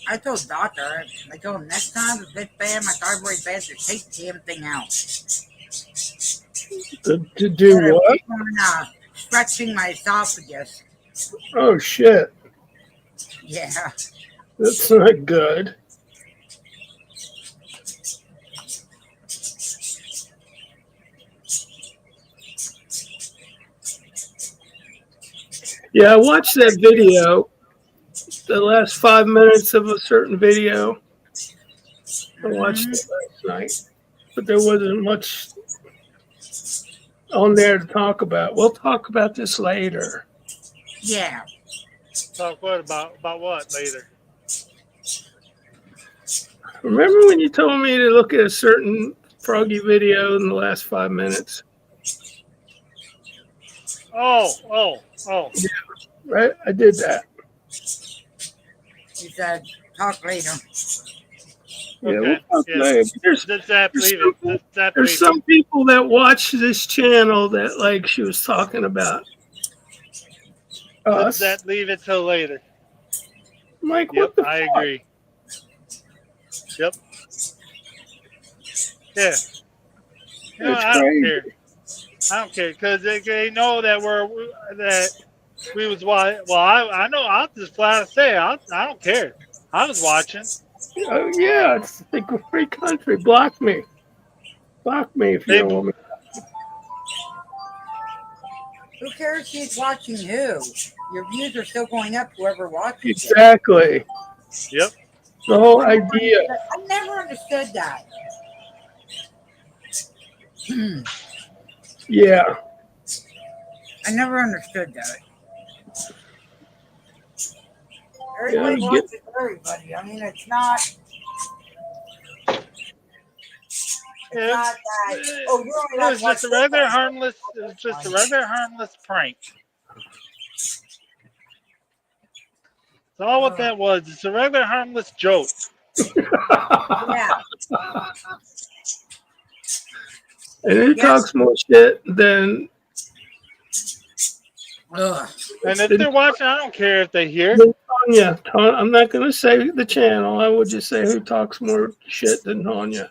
I told the doctor, I told him next time if it's bad, my thyroid bad, to take the damn thing out. To do what? Stretching my esophagus. Oh shit. Yeah. That's not good. Yeah, I watched that video, the last 5 minutes of a certain video. I watched it last night, but there wasn't much on there to talk about. We'll talk about this later. Yeah. Talk what about what later? Remember when you told me to look at a certain froggy video in the last 5 minutes? Oh. Yeah, right? I did that. He said, talk later. Yeah, Okay. we'll talk later. There's some people that watch this channel that like she was talking about us. That leave it till later. Mike, what the fuck? I agree. Yep. Yeah. You know, I don't care. I don't care because they know that we was watching. Well, I know. I'll just flat out say I don't care. I was watching. Yeah, it's like a free country. Block me if you don't want me. Who cares who's watching who? Your views are still going up, whoever watches it. Exactly. Yep. The whole idea. I never understood that. Yeah. I never understood that. Yeah, Everybody you get- watches everybody. I mean, it's not. It's Yeah, not that. Oh, you only it have was to watch just a this rather one. harmless. It was just a rather harmless prank. That's all what that was. It's a rather harmless joke. Yeah. And he Yes. talks more shit than Ugh. And if they're watching, I don't care if they hear. Tanya. I'm not going to say the channel. I would just say who talks more shit than Tanya.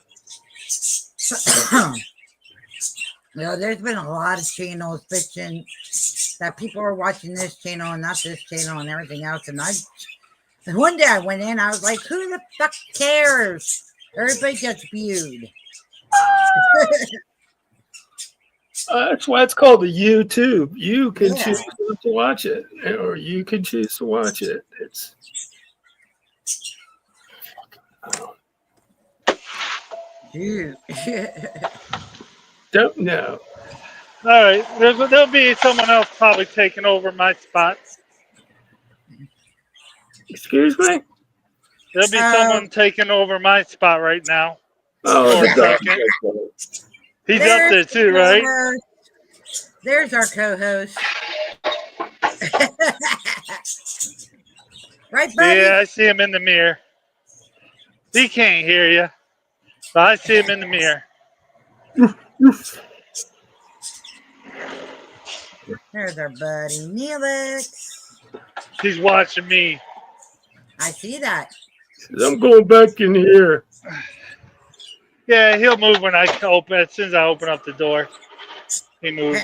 There's been a lot of channels bitching that people are watching this channel and not this channel and everything else. And one day I went in, I was like, who the fuck cares? Everybody gets viewed. That's why it's called the YouTube. You can Yeah. choose not to watch it, or you can choose to watch it. It's Dude. don't know. All right, there'll be someone else probably taking over my spot. Excuse me. There'll be someone taking over my spot right now. Oh, For the a dog. second. He's up there too, right? There's our co-host. Right, buddy? Yeah, I see him in the mirror. He can't hear you, but I see him in the mirror. There's our buddy Neelix. He's watching me. I see that. I'm going back in here. Yeah, he'll move when I open. As soon as I open up the door, he moves.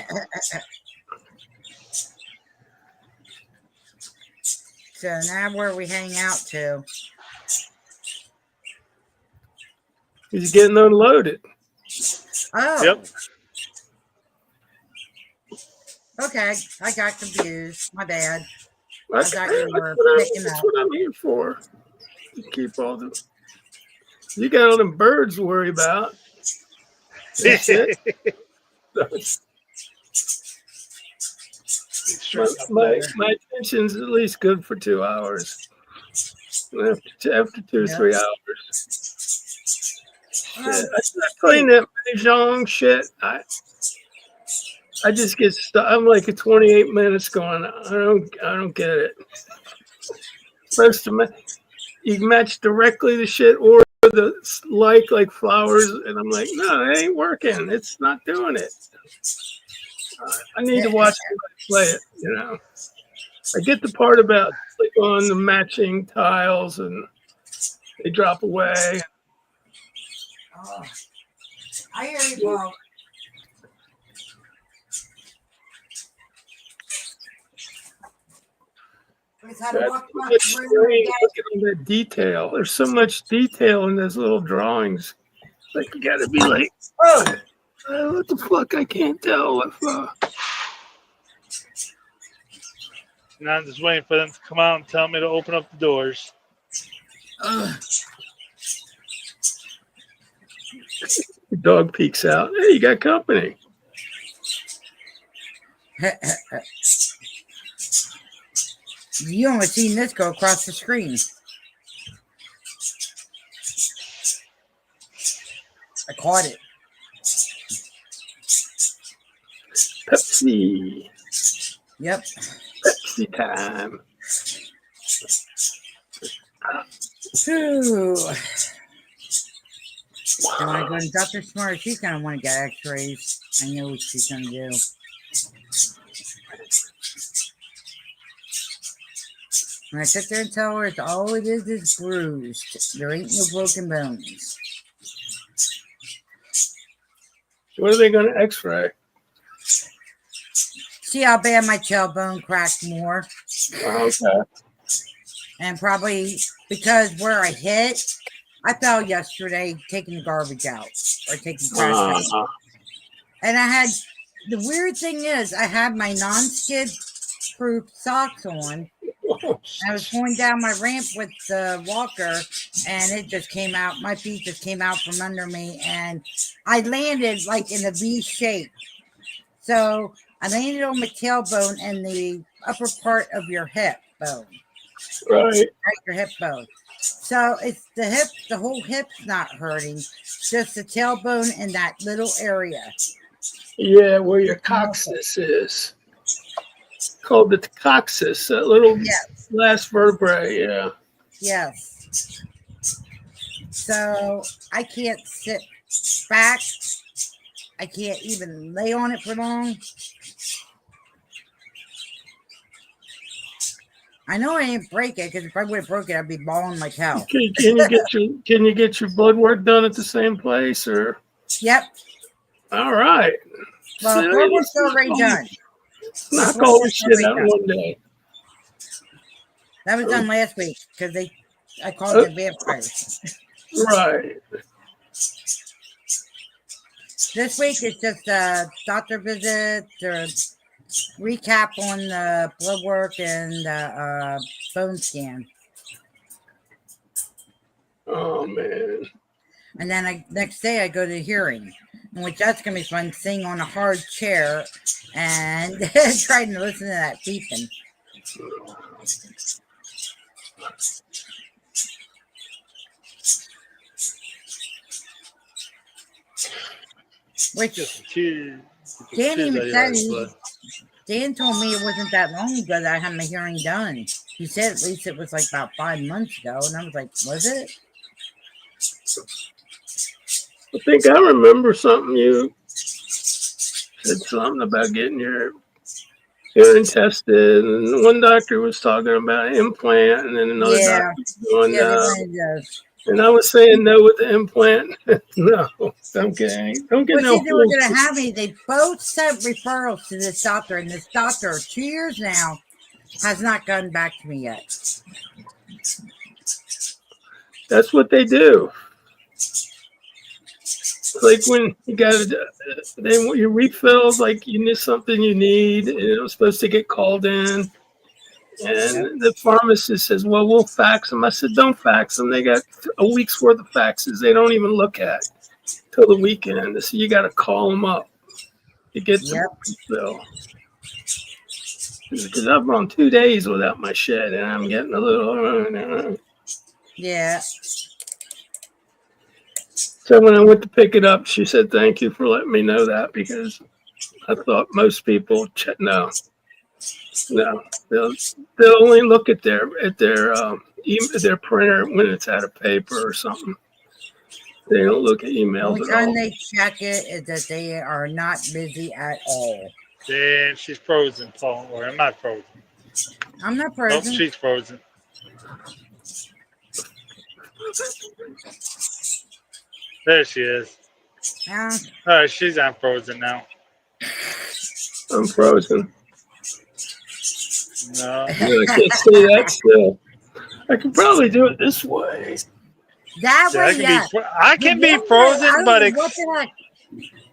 So now where we hang out to? He's getting unloaded. Oh. Yep. Okay, I got confused. My bad. That's, I thought you were picking that's up. what I'm here for. To keep all the. You got all them birds to worry about. That's it. my attention's at least good for 2 hours. After 2 or 3 hours. Shit. I start playing that mahjong shit. I just get stuck. I'm like at 28 minutes going. I don't get it. First, you match directly the shit or the like flowers, and I'm like, no, it ain't working. It's not doing it. I need to watch somebody play it. You know, I get the part about click on the matching tiles and they drop away. Oh, I hear you, Paul. Just had to That's walk too across much the room screen. and Look at all that detail. There's so much detail in those little drawings. Like you got to be like, what the fuck? I can't tell if. And I'm just waiting for them to come out and tell me to open up the doors. The dog peeks out. Hey, you got company. You only seen this go across the screen. I caught it. Pepsi. Yep. Pepsi time. Ooh. Am I going to Dr. Smart? She's going to want to get x-rays. I know what she's going to do. When I sit there and tell her it's all it is bruised. There ain't no broken bones. What are they going to x-ray? See how bad my tailbone cracked more. Okay. And probably because where I hit, I fell yesterday taking the garbage out or taking trash out. And I had the weird thing is, I had my non-skid proof socks on. I was going down my ramp with the walker, and it just came out. My feet just came out from under me, and I landed like in a V shape. So I landed on my tailbone and the upper part of your hip bone, Right. your hip bone. So it's the hip, the whole hip's not hurting, just the tailbone and that little area. Yeah, where your coccyx is. Called the coccyx, that little last vertebrae. Yeah. Yes. So I can't sit back. I can't even lay on it for long. I know I didn't break it because if I would have broke it, I'd be bawling like hell. Can you get your blood work done at the same place or? Yep. All right. Well, So blood work's already done. Knock all the shit out in one day. That was done last week because I called it vampires. Right. This week it's just a doctor visit or recap on the blood work and the bone scan. Oh man. And then next day I go to the hearing, in which that's gonna be fun, sitting on a hard chair and trying to listen to that beeping. Which Dan even said, Dan told me it wasn't that long ago that I had my hearing done. He said at least it was like about 5 months ago, and I was like, was it? I think I remember something you said something about getting your hearing tested, and one doctor was talking about an implant, and then another doctor was doing and I was saying no with the implant. No, don't get no. They were going to have me. They both sent referrals to this doctor, and this doctor, 2 years now, has not gotten back to me yet. That's what they do. Like when you got they want your refills, like you need something you need, and it was supposed to get called in. And the pharmacist says, well, we'll fax them. I said, don't fax them. They got a week's worth of faxes they don't even look at till the weekend. So you got to call them up to get the refill. Because I've gone 2 days without my shit, and I'm getting a little... Yeah. So when I went to pick it up, she said, thank you for letting me know that, because I thought most people, no, they'll only look at their printer when it's out of paper or something. They don't look at emails The at all. time they check it is that they are not busy at all. Damn, she's frozen, Paul. Or I'm not frozen. I'm not frozen. Nope, she's frozen. There she is. Yeah. All right, she's unfrozen now. I'm frozen. No. I can't say that still. I could probably do it this way. That way, I can be frozen, but what the heck?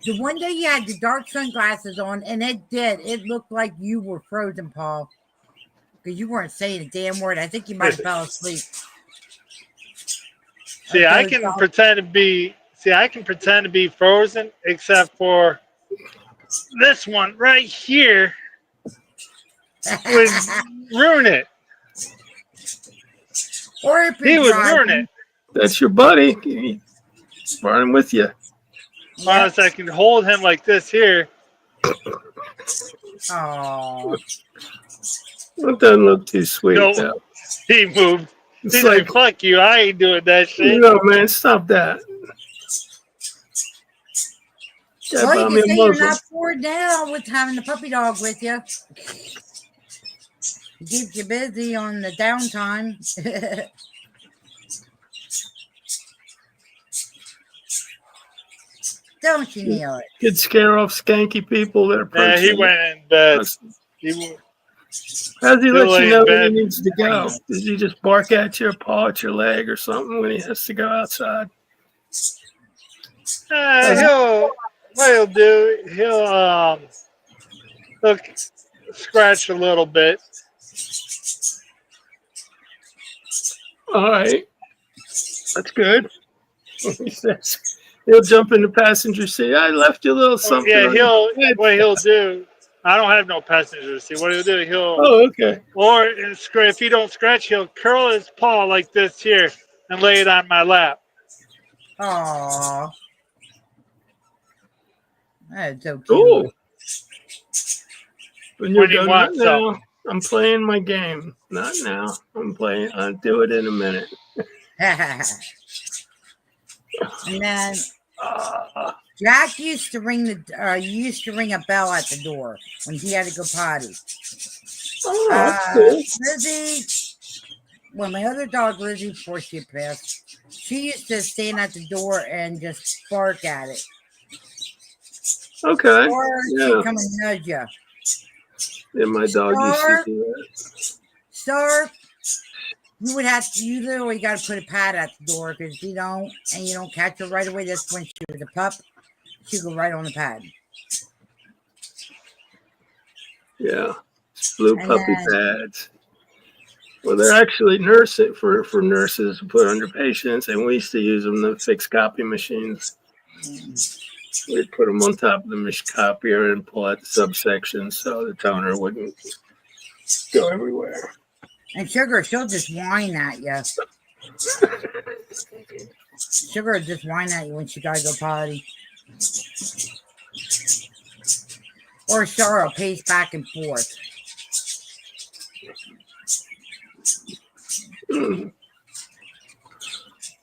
The one day you had the dark sunglasses on, and it looked like you were frozen, Paul. Because you weren't saying a damn word. I think you might have fell asleep. See, I can pretend to be frozen, except for this one right here would ruin it. Or if he would ruin it. That's your buddy. He's running with you. Unless I can hold him like this here. Oh. That doesn't look too sweet. Nope. Though. He moved. It's He's like, fuck you. I ain't doing that shit. No, man, stop that. Well, you can say you're not bored now with having the puppy dog with you. It keeps you busy on the downtime. Don't you, Neil? Could scare off skanky people that are Yeah, he went in bed. How does he let you know when he needs to go? Does he just bark at you or paw at your leg or something when he has to go outside? What he'll do, he'll scratch a little bit. All right, that's good. He says he'll jump in the passenger seat. I left you a little something. Yeah, on your bed." what he'll do. I don't have no passenger seat. What he'll do, Oh, okay. or if he don't scratch, he'll curl his paw like this here and lay it on my lap. Aw. That's so cute. Cool. When you're When he done, not wants now. something. I'm playing my game. Not now. I'm playing. I'll do it in a minute. And then Uh, Jack used to ring a bell at the door when he had to go potty. oh, that's cool. Lizzie, well, my other dog Lizzie, before she passed, she used to stand at the door and just bark at it, Okay. or Yeah. she'd come and nudge you. Yeah, my dog used to do that. Star, you literally got to put a pad at the door, because if you don't, and you don't catch her right away, that's when she was a pup, she'd go right on the pad. Yeah. Blue And puppy then- pads. Well, they're actually nursing for nurses to put under patients, and we used to use them to fix copy machines. We'd put them on top of the copier and pull out the subsections so the toner wouldn't go everywhere. And Sugar, she'll just whine at you. Sugar will just whine at you when she gotta go potty. Or Star will pace back and forth.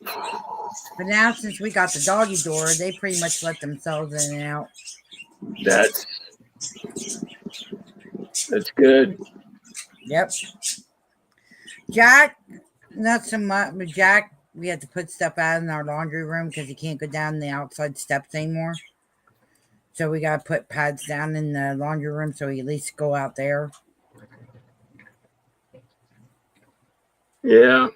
But now, since we got the doggy door, they pretty much let themselves in and out. That's good. Yep. Jack, not so much. But Jack, we had to put stuff out in our laundry room because he can't go down the outside steps anymore. So we got to put pads down in the laundry room so he at least go out there. Yeah.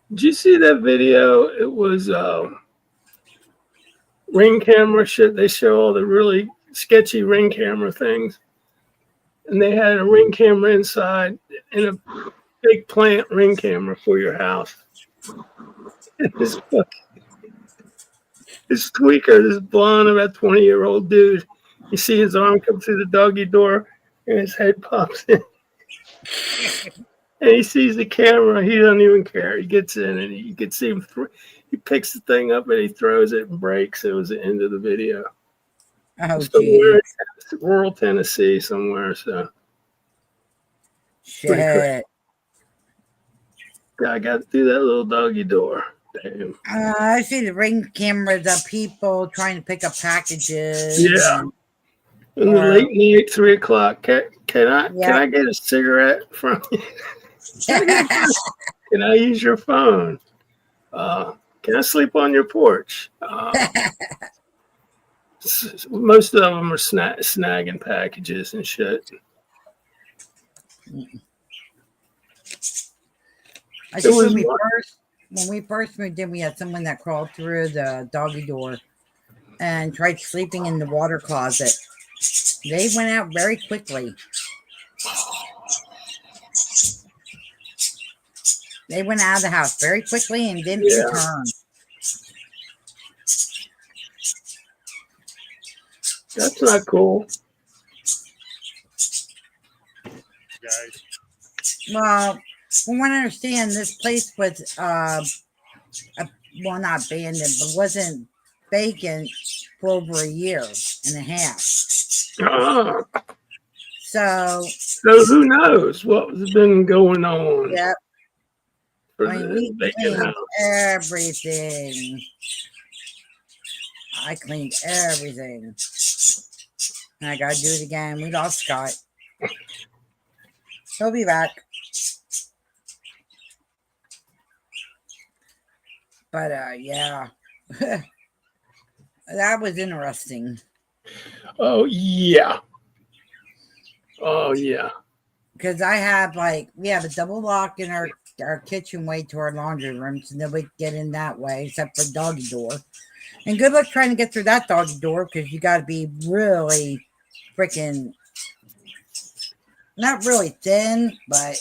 Did you see that video? It was ring camera shit. They show all the really sketchy ring camera things. And they had a ring camera inside and a big plant ring camera for your house. This tweaker, this blonde, about 20-year-old dude, you see his arm come through the doggy door and his head pops in. And he sees the camera. He doesn't even care. He gets in and you can see him. He picks the thing up and he throws it and breaks. It was the end of the video. Oh, Somewhere geez. in rural Tennessee, somewhere. So Shit. I got through that little doggy door. Damn. I see the ring cameras of people trying to pick up packages. Yeah. In the late night, 3 o'clock. Can I get a cigarette from you? Can I use your phone? Can I sleep on your porch? Most of them are snagging packages and shit. I think when we first moved in, we had someone that crawled through the doggy door and tried sleeping in the water closet. They went out very quickly. They went out of the house very quickly and didn't return. That's not cool. Guys. Well, from what I understand, this place was well, not abandoned, but wasn't vacant for over a year and a half. So who knows what's been going on? Yep. For I mean, the we vacant cleaned house. everything. I cleaned everything. And I gotta do it again. We lost Scott. He'll be back. But yeah. That was interesting. Oh yeah. Oh yeah. Because we have a double lock in our kitchen way to our laundry room, so nobody can get in that way except for doggy door. And good luck trying to get through that doggy door because you got to be really freaking, not really thin, but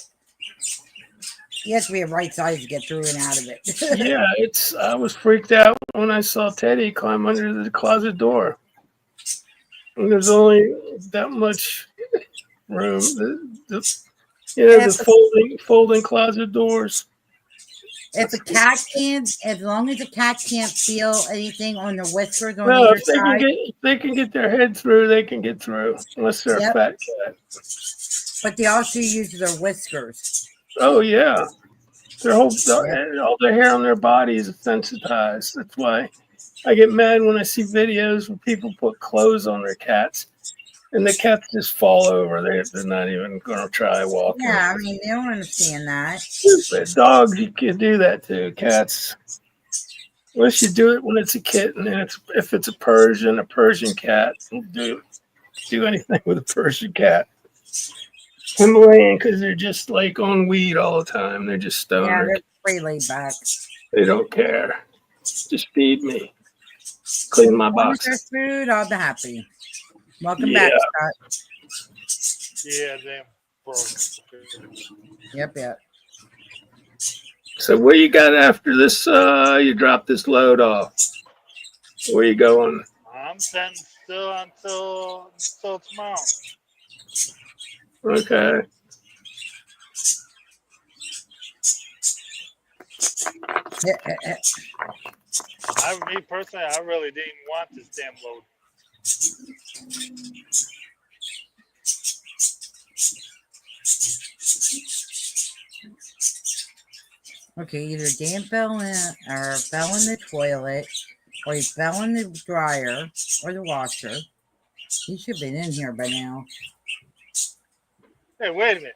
you have to be a right size to get through and out of it. Yeah, I was freaked out when I saw Teddy climb under the closet door. And there's only that much room. The folding closet doors. If a cat can't, as long as the cat can't feel anything on their whiskers on No, either if they can get their head through, they can get through. Unless they're a fat cat. but they also use their whiskers. Oh yeah, all their hair on their body is sensitized. That's why I get mad when I see videos where people put clothes on their cats, and the cats just fall over. They're not even going to try walking. Yeah, I mean, they don't understand that. Stupid. Dogs, you can do that too. Cats, unless you do it when it's a kitten, and if it's a Persian cat, do anything with a Persian cat. Himalayan, because they're just like on weed all the time. They're just stoners. Yeah, they're pretty laid back. They don't care. Just feed me. Clean my box. There's food, I'll be happy. Welcome Yeah. back, Scott. Yeah, damn broke. Yep. So what you got after this? You drop this load off. Where you going? I'm sitting still until tomorrow. Okay. Me personally, I really didn't want this damn load. Okay, either Dan fell in the toilet, or he fell in the dryer or the washer. He should have been in here by now. Hey, wait a minute.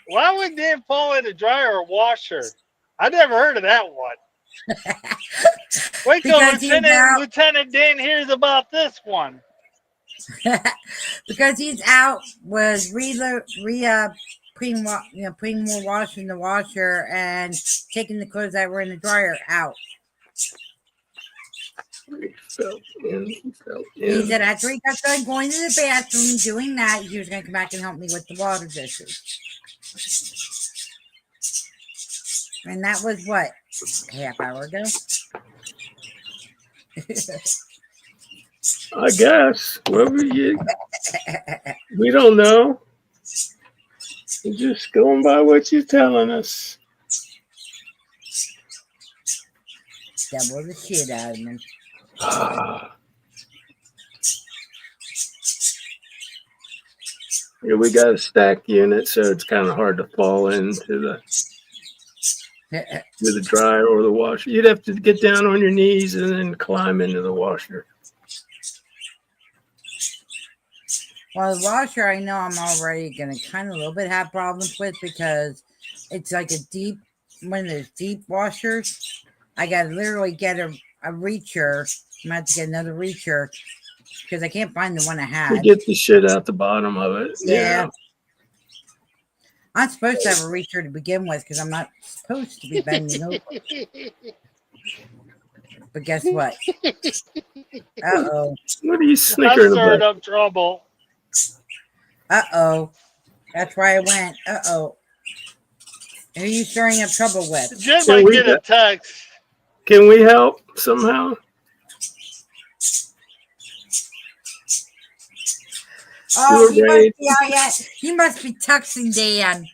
Why would Dan fall in the dryer or washer? I never heard of that one. Wait till Lieutenant Dan hears about this one. Because he's out was putting more wash in the washer and taking the clothes that were in the dryer out. He said after he got done going to the bathroom doing that, he was going to come back and help me with the water dishes. And that was what? A half hour ago? I guess. We don't know. We're just going by what you're telling us. Double the shit out of him. Yeah, we got a stacked unit, so it's kind of hard to fall into the dryer or the washer. You'd have to get down on your knees and then climb into the washer. Well, the washer, I know I'm already going to kind of a little bit have problems with because it's like one of those deep washers. I got to literally get a reacher. I'm going to have to get another reacher because I can't find the one I had. You get the shit out the bottom of it. Yeah. I'm supposed to have a reacher to begin with because I'm not supposed to be bending over. But guess what? Uh-oh. What are you snickering about? I stirred up trouble. Uh-oh. That's where I went. Uh-oh. Who are you stirring up trouble with? Jim might get a text. Can we help somehow? Oh, you must be texting Dan.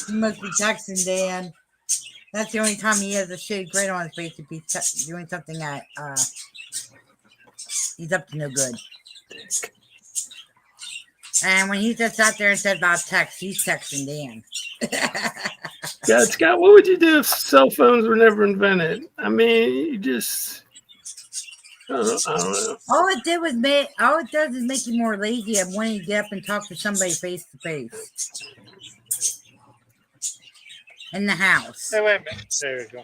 You must be texting Dan. That's the only time he has a shitty grin on his face if he's doing something that he's up to no good. And when he just sat there and said about text, he's texting Dan. Scott, what would you do if cell phones were never invented? I mean, you just... I don't know. All it does is make you more lazy of wanting to get up and talk to somebody face to face in the house. Hey, wait a minute. There we go.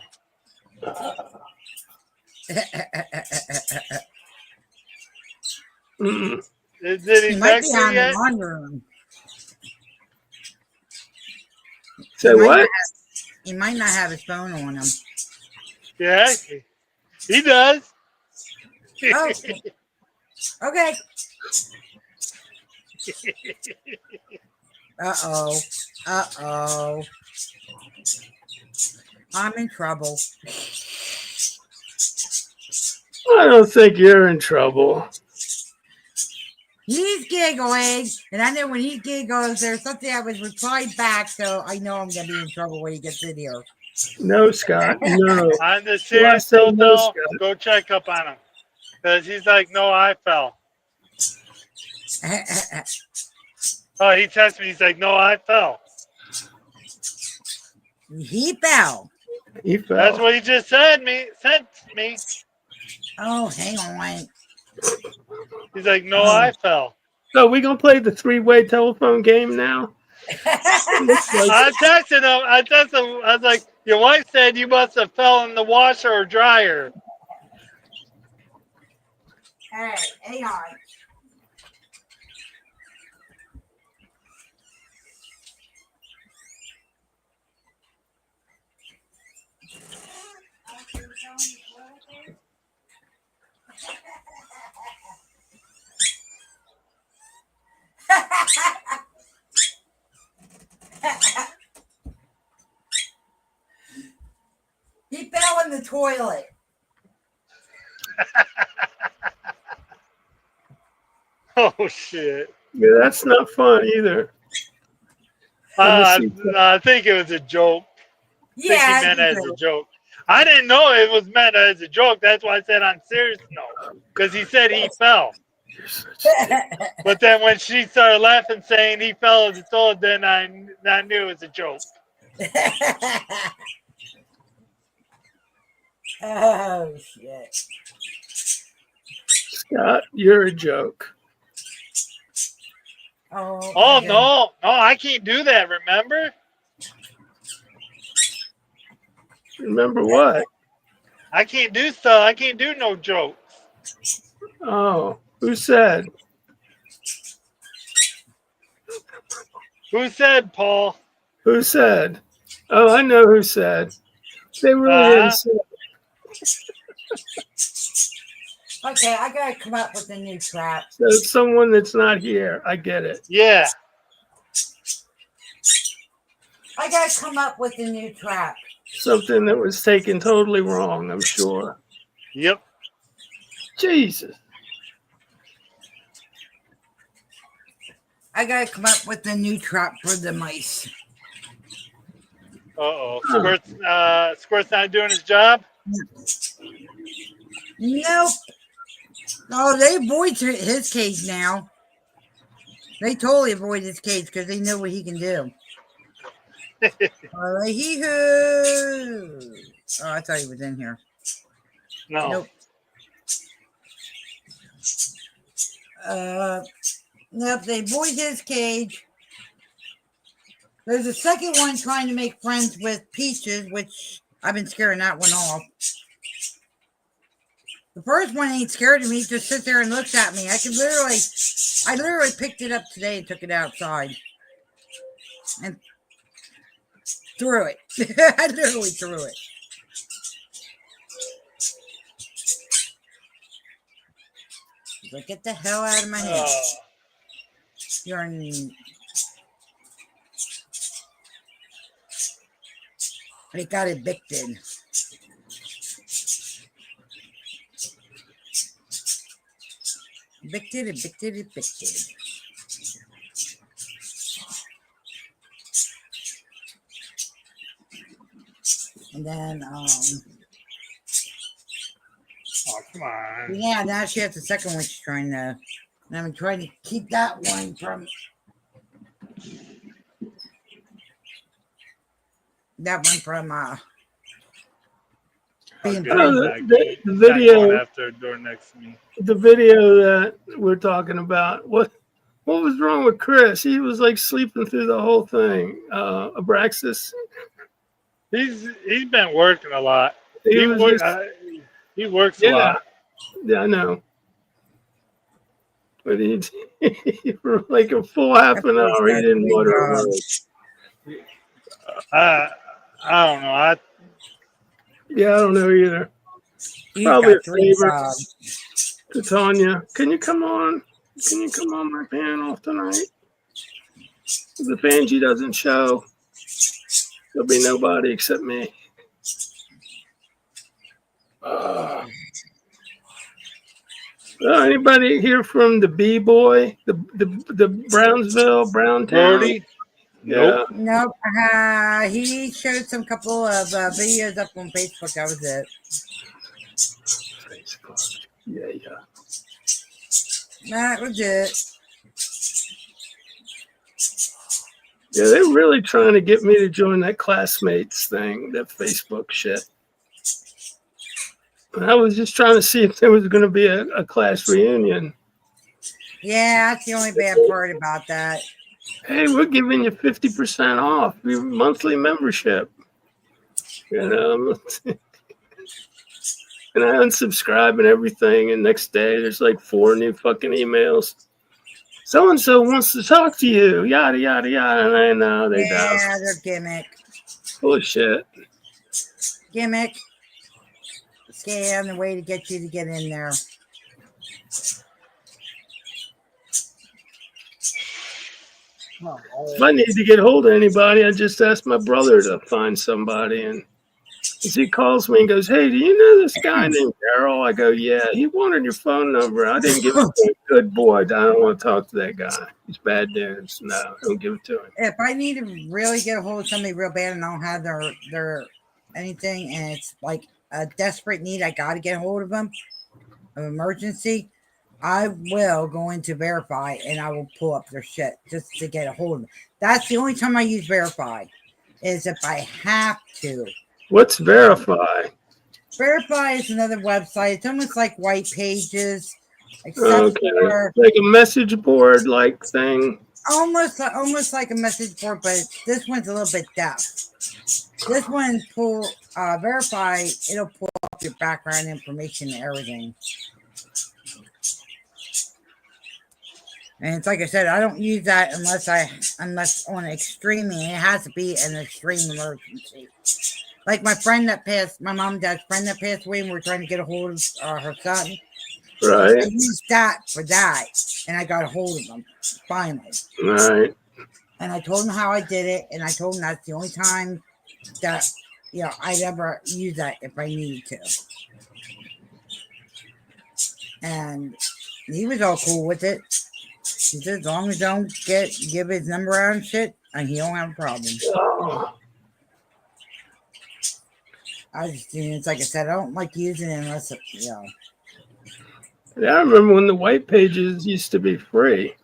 Did he text you yet? Say what? He might not have his phone on him. Yeah, he does. Oh, okay. Uh-oh. Uh-oh. I'm in trouble. I don't think you're in trouble. He's giggling, and I know when he giggles, there's something I was replied back, so I know I'm going to be in trouble when he gets in here. No, Scott. No. On the Well, I serious say note, no, though, Scott. go check up on him. Because he's like, no, I fell. Oh, he texted me. He's like, no, I fell. He fell. He fell. That's what he just sent me. Oh, hang on. He's like, no, Oh. I fell. So we gonna play the three-way telephone game now? Looks like I texted him. I was like, your wife said you must have fell in the washer or dryer. Hey, hang on. He fell in the toilet. Oh, shit. yeah, that's not fun either. Let me see. I think it was a joke. I think Yeah, he meant it as do. a joke. I didn't know it was meant as a joke. That's why I said on serious note. Because he said he fell. But then when she started laughing saying he fell in the toilet, then I knew it was a joke. Oh, shit. Scott, you're a joke. Oh, okay. no, I can't do that, remember? Remember what? I can't do stuff. I can't do no jokes. Oh, who said? Who said, Paul? Who said? Oh, I know who said. They really didn't say. Okay, I gotta come up with a new trap. So it's someone that's not here. I get it. Yeah. I gotta come up with a new trap. Something that was taken totally wrong, I'm sure. Yep. Jesus. I gotta come up with a new trap for the mice. Uh-oh. Squirt's not doing his job? Nope. Oh, they avoid his cage now. They totally avoid his cage because they know what he can do. Hee-hoo. Oh, I thought he was in here. No. Nope. Nope, they avoid his cage. There's a second one trying to make friends with Peaches, which I've been scaring that one off. The first one ain't scared of me, just sits there and looks at me. I literally picked it up today and took it outside. And threw it. I literally threw it. Like, get the hell out of my head. You're in... It got evicted. Evicted. And then, Oh, come on. yeah, now she has the second one she's trying to, and I'm trying to keep that one from, being The Not video. going after the door next to me. The video that we're talking about. What was wrong with Chris? He was like sleeping through the whole thing. Abraxas. He's been working a lot. He He was works a lot. Yeah, I know. But he for like a full half an hour, he didn't water a word. I don't know. Yeah, I don't know either. He's Probably got a 3 favor subs. to Tanya. Can you come on? Can you come on my panel tonight? If the Fangy doesn't show, there'll be nobody except me. Anybody here from the B-Boy? The Brownsville, Browntown? Brody? Yeah. Nope. Nope. He showed some couple of videos up on Facebook. That was it. Facebook. Yeah. That was it. Yeah, they're really trying to get me to join that classmates thing, that Facebook shit. I was just trying to see if there was going to be a class reunion. Yeah, that's the only bad part about that. Hey, we're giving you 50% off your monthly membership. You know, and I unsubscribe and everything. And next day, there's like 4 new fucking emails. So and so wants to talk to you. Yada yada yada. And I know they Yeah, they're gimmick. bullshit. Gimmick. Scam, the way to get you to get in there. If I need to get hold of anybody, I just ask my brother to find somebody. And as he calls me and goes, "Hey, do you know this guy named Daryl?" I go, "Yeah, he wanted your phone number. I didn't give it to him. Good boy. I don't want to talk to that guy. He's bad news. No, don't give it to him." If I need to really get a hold of somebody real bad and I don't have their anything, and it's like a desperate need, I got to get a hold of them, of emergency, I will go into Verify and I will pull up their shit just to get a hold of them. That's the only time I use Verify, is if I have to. What's Verify? Verify is another website. It's almost like White Pages, except Okay, for like a message board like thing. almost like a message board, but this one's a little bit depth. This one Verify, it'll pull up your background information and everything. And it's like I said, I don't use that unless on extreme, and it has to be an extreme emergency. Like my friend that passed, my mom and dad's friend that passed away, and we're trying to get a hold of her son. Right. I used that for that, and I got a hold of him finally. Right. And I told him how I did it, and I told him that's the only time that I'd ever use that if I needed to. And he was all cool with it. He said, as long as I don't give his number out and shit, and he don't have a problem. Oh. It's like I said, I don't like using it unless Yeah, I remember when the white pages used to be free.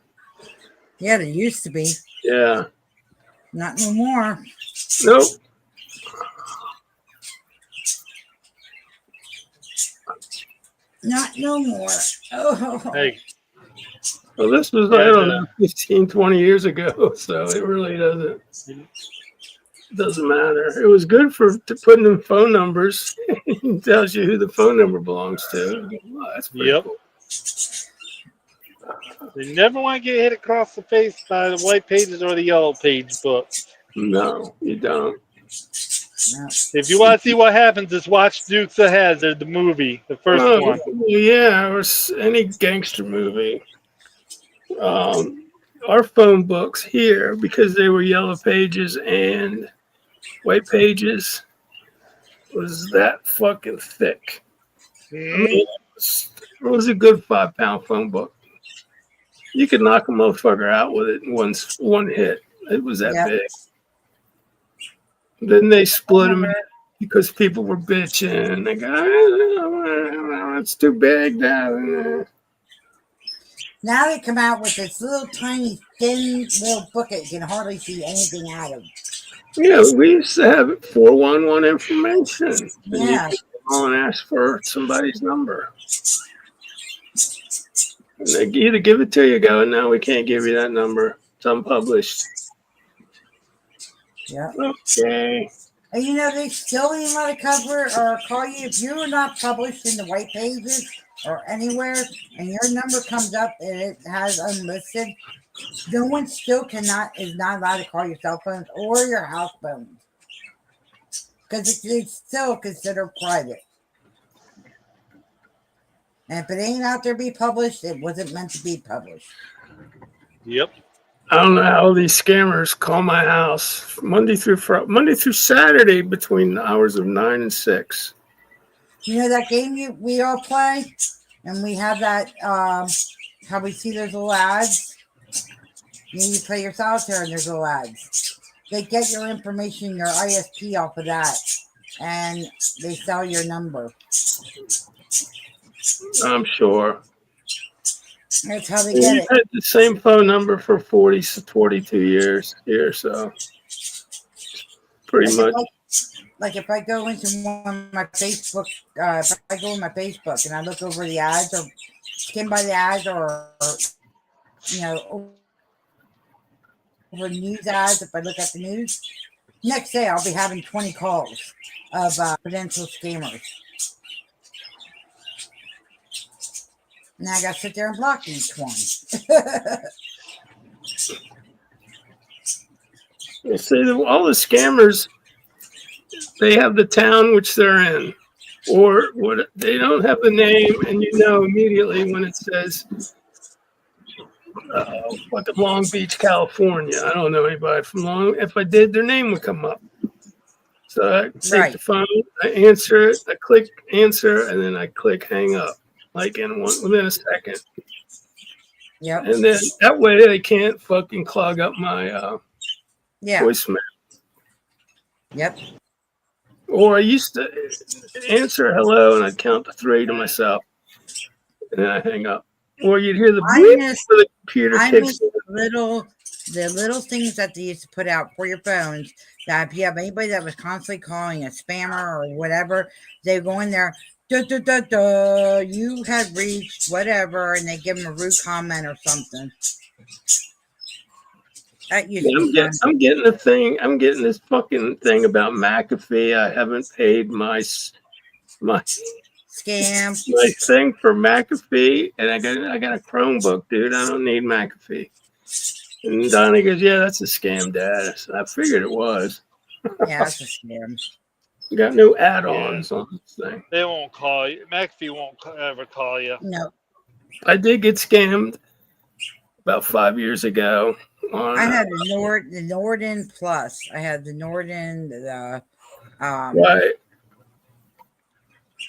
Yeah, they used to be. Yeah. Not no more. Nope. Not no more. Oh. Hey, Well, this was, I don't know, 15, 20 years ago, so it really doesn't matter. It was good for putting in phone numbers. It tells you who the phone number belongs to. Oh, that's pretty yep. cool. You never want to get hit across the face by the white pages or the yellow page book. No, you don't. No. If you want to see what happens, just watch Dukes of Hazzard, the movie, the first one. Yeah, or any gangster movie. Our phone books here, because they were yellow pages and white pages, was that fucking thick. Mm-hmm. I mean, it was a good 5-pound phone book. You could knock a motherfucker out with it in one hit. It was that big. Then they split them because people were bitching. They go, oh, it's too big now. Now they come out with this little tiny thin little book that you can hardly see anything out of. Yeah, we used to have 411 information. Yeah. And you could call and ask for somebody's number. And they either give it to you, go, no, we can't give you that number. It's unpublished. Yeah. Okay. And they still ain't let it cover or call you if you're not published in the white pages or anywhere, and your number comes up and it has unlisted. No one still is not allowed to call your cell phones or your house phones. because it's still considered private. And if it ain't out there to be published, it wasn't meant to be published. Yep. I don't know how these scammers call my house Monday through Saturday between the hours of 9 and 6. You know that game we all play, and we have that how we see those little ads. You play your solitaire, and there's little ads. They get your information, your ISP off of that, and they sell your number. I'm sure. That's how they We've get it. had the same phone number for 42 years here, so pretty much. Like if I go into one of my Facebook, if I go in my Facebook and I look over the ads or skim by the ads or over news ads, if I look at the news, next day I'll be having 20 calls of potential scammers. Now I got to sit there and block each one. You see, all the scammers, they have the town which they're in, or what they don't have the name, and you know immediately when it says, Long Beach, California. I don't know anybody from Long. If I did, their name would come up. So I take the phone, I answer it, I click answer, and then I click hang up, like within a second. Yep. And then that way they can't fucking clog up my voicemail. Yep. Or I used to answer hello and I'd count to 3 to myself. And then I hang up. Or you'd hear the beep for the computer kicks in. The little things that they used to put out for your phones, that if you have anybody that was constantly calling a spammer or whatever, they go in there, you had reached whatever, and they give them a rude comment or something. That used to be fun. I'm getting a thing. I'm getting this fucking thing about McAfee. I haven't paid my scam, my thing for McAfee, and I got a Chromebook, dude. I don't need McAfee. And Donnie goes, "Yeah, that's a scam, Dad." So I figured it was. Yeah, that's a scam. You got no add-ons on this thing. They won't call you. McAfee won't ever call you. No. I did get scammed about 5 years ago. I had the Norden Plus. I had the Norden,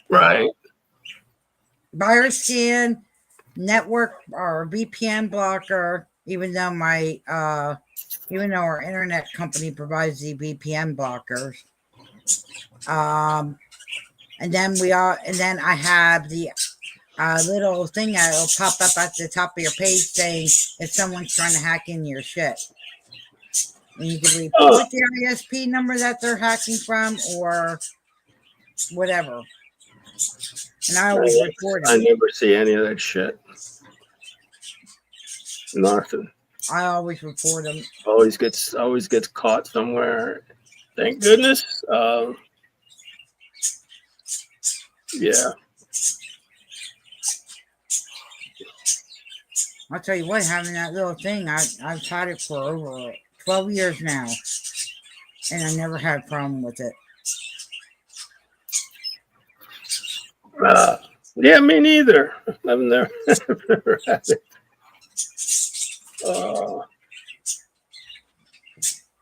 right. Virus scan, network or VPN blocker. Even though our internet company provides the VPN blockers, and then I have the little thing that will pop up at the top of your page saying if someone's trying to hack into your shit. And you can report the ISP number that they're hacking from or whatever. And I always report it. I never see any of that shit. Nothing. I always report them. Always gets caught somewhere. Thank goodness. Yeah. I'll tell you what, having that little thing, I've had it for over 12 years now, and I never had a problem with it. Yeah, me neither. I've never had it.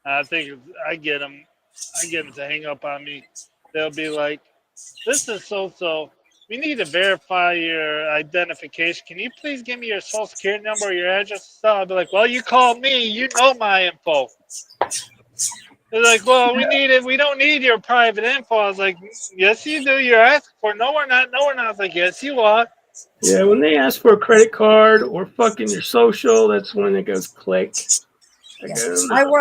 I think I get them to hang up on me. They'll be like, "This is so. We need to verify your identification. Can you please give me your social security number or your address?" So I'll be like, "Well, you called me. You know my info." They're like, "Well, we need it. We don't need your private info." I was like, "Yes, you do. You're asking for it." "No, we're not. No, we're not." I was like, "Yes, you are." Yeah, when they ask for a credit card or fucking your social, that's when it goes click. I'll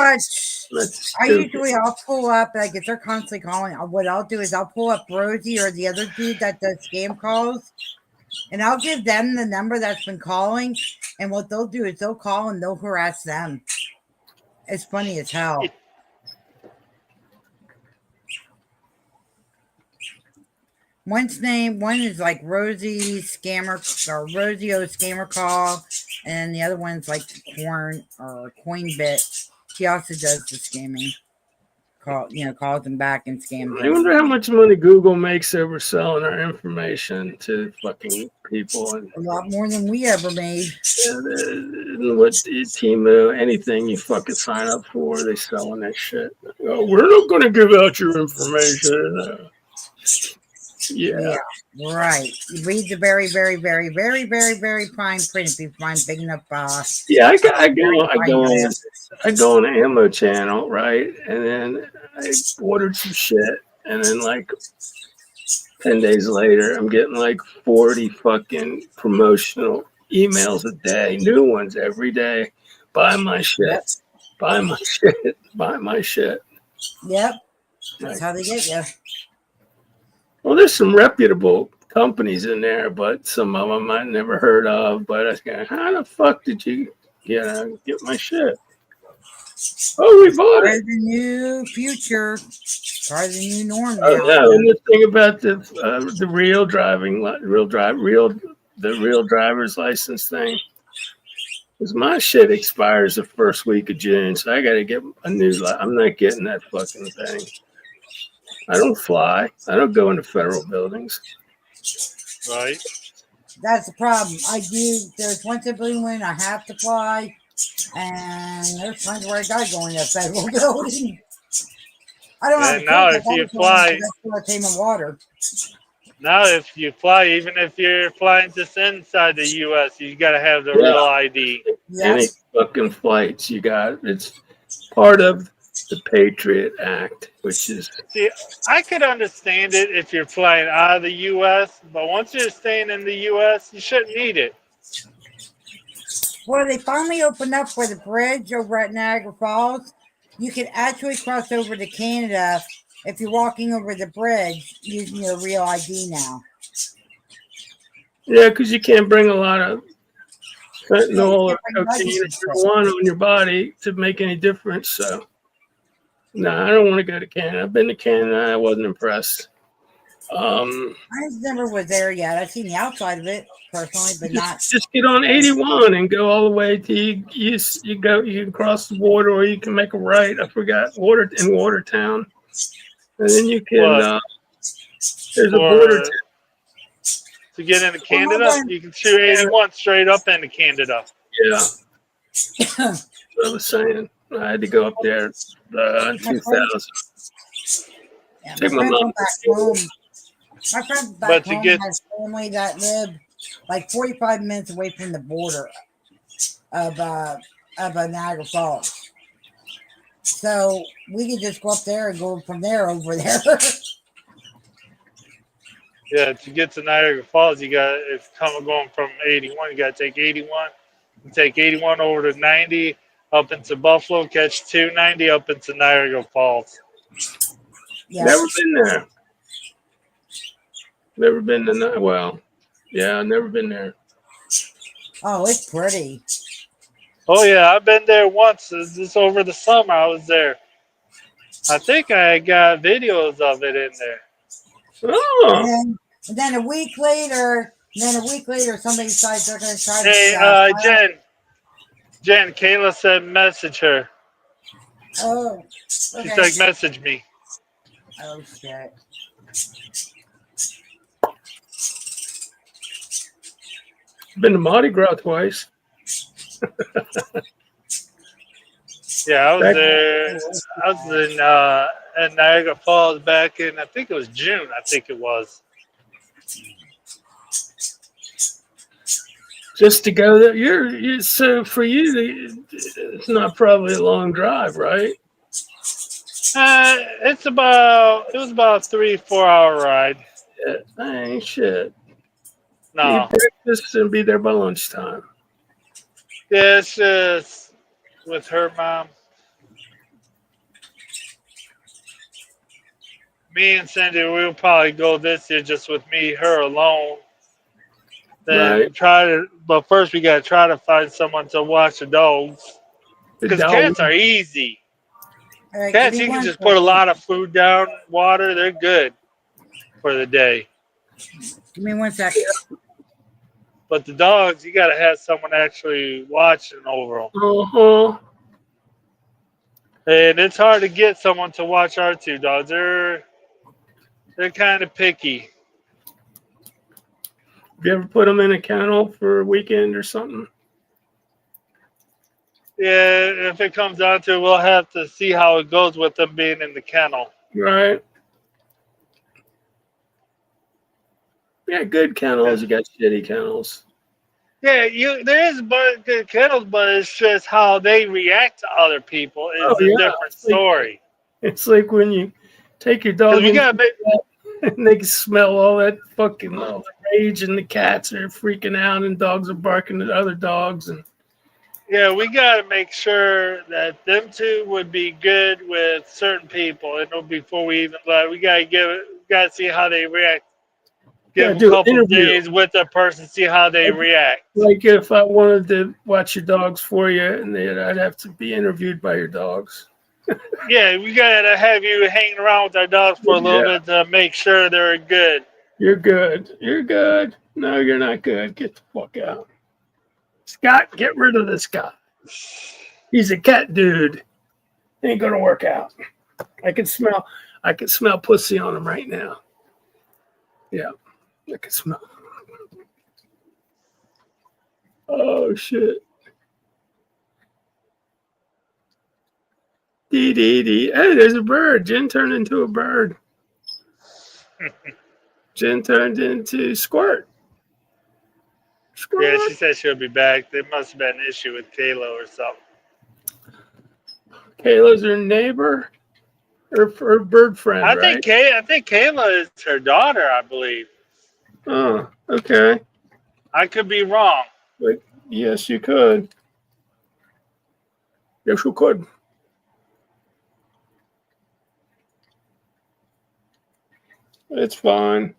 pull up, like if they're constantly calling, what I'll do is I'll pull up Rosie or the other dude that does scam calls, and I'll give them the number that's been calling, and what they'll do is they'll call and they'll harass them. It's funny as hell. One is like Rosie Scammer or Rosie O Scammer Call, and the other one's like Coinbit. She also does the scamming. calls them back and scams I them. wonder how much money Google makes over selling our information to fucking people. And A lot more than we ever made. what Temu, anything you fucking sign up for, they selling that shit. Oh, we're not going to give out your information. Yeah. Right. You read the very, very, very, very, very, very fine print if you find big enough. Yeah, I go on the ammo channel, right? And then I ordered some shit, and then like 10 days later, I'm getting like 40 fucking promotional emails a day, new ones every day. Buy my shit, Yep. buy my shit, buy my shit. Yep. That's how they get you. Well, there's some reputable companies in there, but some of them I never heard of. But I was going, how the fuck did you get my shit? Oh, we bought Part it. of the new future. Part of the new norm now. Oh, no. And the thing about the real driver's license thing is my shit expires the first week of June, so I got to get a new. I'm not getting that fucking thing. I don't fly. I don't go into federal buildings. Right. That's the problem. I do. There's once a blue moon I have to fly, and there's times where I gotta go in a federal building. I don't have And a now choice. if you fly, that's payment water. now if you fly, even if you're flying just inside the U.S., you got to have the Yeah. real ID. Yep. Any fucking flights you got, it's part of the Patriot Act, which is See, I could understand it if you're flying out of the U.S., but once you're staying in the U.S., you shouldn't need it. Well, they finally opened up for the bridge over at Niagara Falls. You can actually cross over to Canada if you're walking over the bridge using your real ID now. yeah, because you can't bring a lot of fentanyl or can't bring cocaine luggage or and marijuana on your body to make any difference. So, no, I don't want to go to Canada. I've been to Canada. I wasn't impressed. I never was there yet. I've seen the outside of it personally, but not. Just get on 81 and go all the way to you can cross the border, or you can make a right. I forgot Watertown, and then you can. What? There's a border. To get into Canada, you can shoot 81 straight up into Canada. Yeah, that's what I was saying. I had to go up there in 2000. Yeah, Take my my friend mom. went back home. My friend But back to home get- has family that lived like 45 minutes away from the border of Niagara Falls. So we could just go up there and go from there over there. Yeah, to get to Niagara Falls, you got if going from 81, you got to take 81. You take 81 over to 90, up into Buffalo, catch 290 up into Niagara Falls. Yeah. Never been there. Never been to well, yeah, never been there. Oh, it's pretty. Oh yeah, I've been there once. Just over the summer, I was there. I think I got videos of it in there. Oh, And then a week later, somebody decides they're going to try Hey, to. Jen, Kayla said message her. Oh, She's okay. like, message me. Oh shit. been to Mardi Gras twice. Yeah, I was there. I was in Niagara Falls back in, I think it was June. I think it was. Just to go there, you so for you, it's not probably a long drive, right? It was about a 3-4 hour ride. Yeah, that ain't shit. No, Eat breakfast and be there by lunchtime. yeah, it's just with her mom. Me and Cindy, we'll probably go this year just with me, her alone. Then Right. but first we gotta try to find someone to watch the dogs. Because cats are easy. All right, Cats, you can just put a lot of food down, water, they're good for the day. Give me 1 second. But the dogs, you gotta have someone actually watching over them. Uh-huh. And it's hard to get someone to watch our two dogs. They're kind of picky. Have you ever put them in a kennel for a weekend or something? Yeah, if it comes down to it, we'll have to see how it goes with them being in the kennel. Right. Yeah, good kennels. You got shitty kennels. Yeah, there is good kennels, but it's just how they react to other people Oh is a yeah, different story. it's like when you take your Because dog we into got the vet and they can smell all that fucking all the rage, and the cats are freaking out, and dogs are barking at other dogs, and yeah, we got to make sure that them two would be good with certain people, and before we even we got to see how they react. Give gotta them a do an couple interview. days with the person, see how they react. Like if I wanted to watch your dogs for you, and I'd have to be interviewed by your dogs. Yeah, we gotta have you hanging around with our dogs for a little Yeah, bit to make sure they're good. you're good. You're good. No, you're not good. Get the fuck out. Scott, get rid of this guy. He's a cat dude. Ain't gonna work out. I can smell pussy on him right now. Yeah, I can smell. Oh shit. Dee dee dee. Hey, there's a bird. Jen turned into a bird. Jen turned into Squirt. Yeah, Squirt. she said she'll be back. There must have been an issue with Kayla or something. Kayla's her neighbor, her bird friend, right? I think Kayla is her daughter, I believe. Oh, okay. I could be wrong. Like, yes, you could. Yes, you could. It's fine.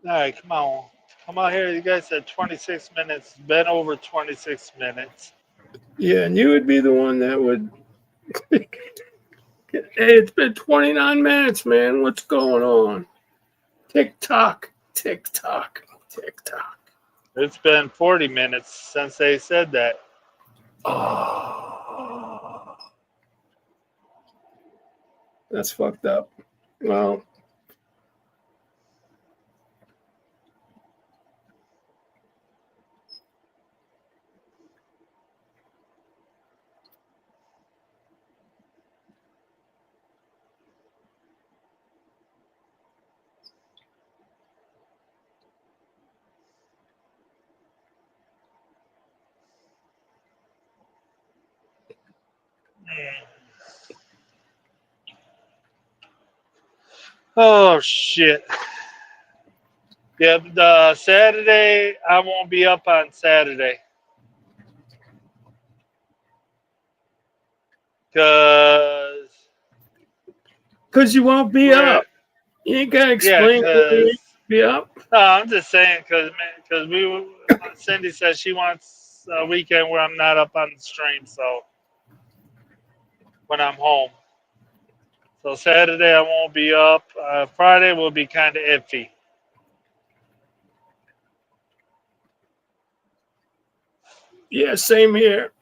All right, come on. Come on here. You guys said 26 minutes. Been over 26 minutes. Yeah, and you would be the one that would. Hey, it's been 29 minutes, man. What's going on? Tick tock, tick tock, tick tock. It's been 40 minutes since they said that. Oh, that's fucked up. Well, Oh, shit. Yeah, the Saturday, I won't be up on Saturday. because you won't be We're, up. You ain't gotta yeah, explain why you because ain't be up. no, I'm just saying because Cindy says she wants a weekend where I'm not up on the stream. So when I'm home, so Saturday I won't be up. Friday will be kind of iffy. Yeah, same here.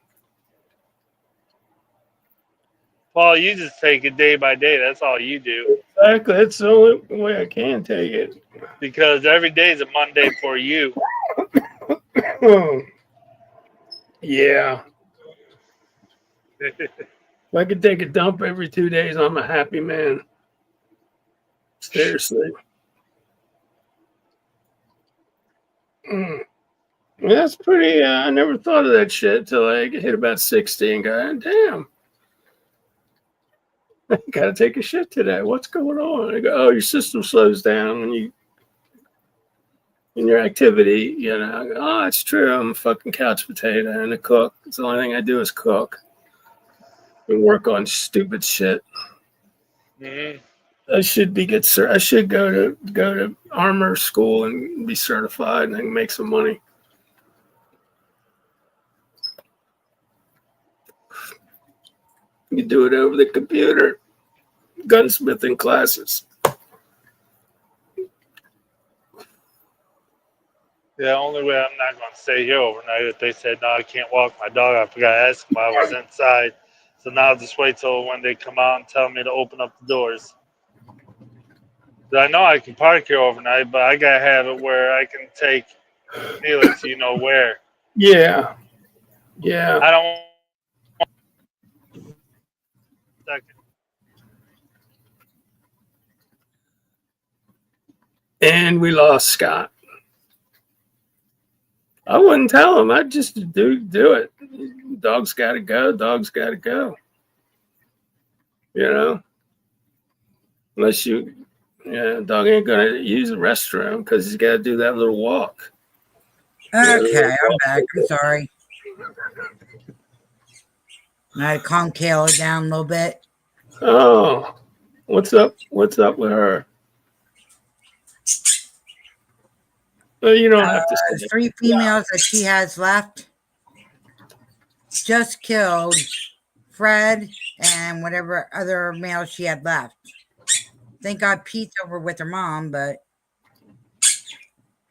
Paul, you just take it day by day. That's all you do Exactly. That's the only way I can take it. because every day is a Monday for you. Yeah. If I could take a dump every 2 days, I'm a happy man. Seriously. That's pretty. I never thought of that shit till I hit about 60 and go, damn, I gotta take a shit today. What's going on? I go, oh, your system slows down when you in your activity. You know, I go, oh, it's true. I'm a fucking couch potato and a cook. It's the only thing I do is cook and work on stupid shit. Mm-hmm. I should I should go to armor school and be certified and then make some money. You do it over the computer. Gunsmithing classes. The only way I'm not going to stay here overnight if they said, no, I can't walk my dog. I forgot to ask them while I was inside. So now I'll just wait till when they come out and tell me to open up the doors. I know I can park here overnight, but I got to have it where I can take Felix, you know where. Yeah. Yeah. I don't want second. And we lost Scott. I wouldn't tell him. I'd just do it. Dog's got to go. Dog's got to go. You know, unless dog ain't gonna use the restroom because he's got to do that little walk. Okay, I'm back. I'm sorry. I had to calm Kayla down a little bit. Oh, what's up? What's up with her? Well, you don't have to say. The 3 females that she has left just killed Fred and whatever other male she had left. Thank God Pete's over with her mom, but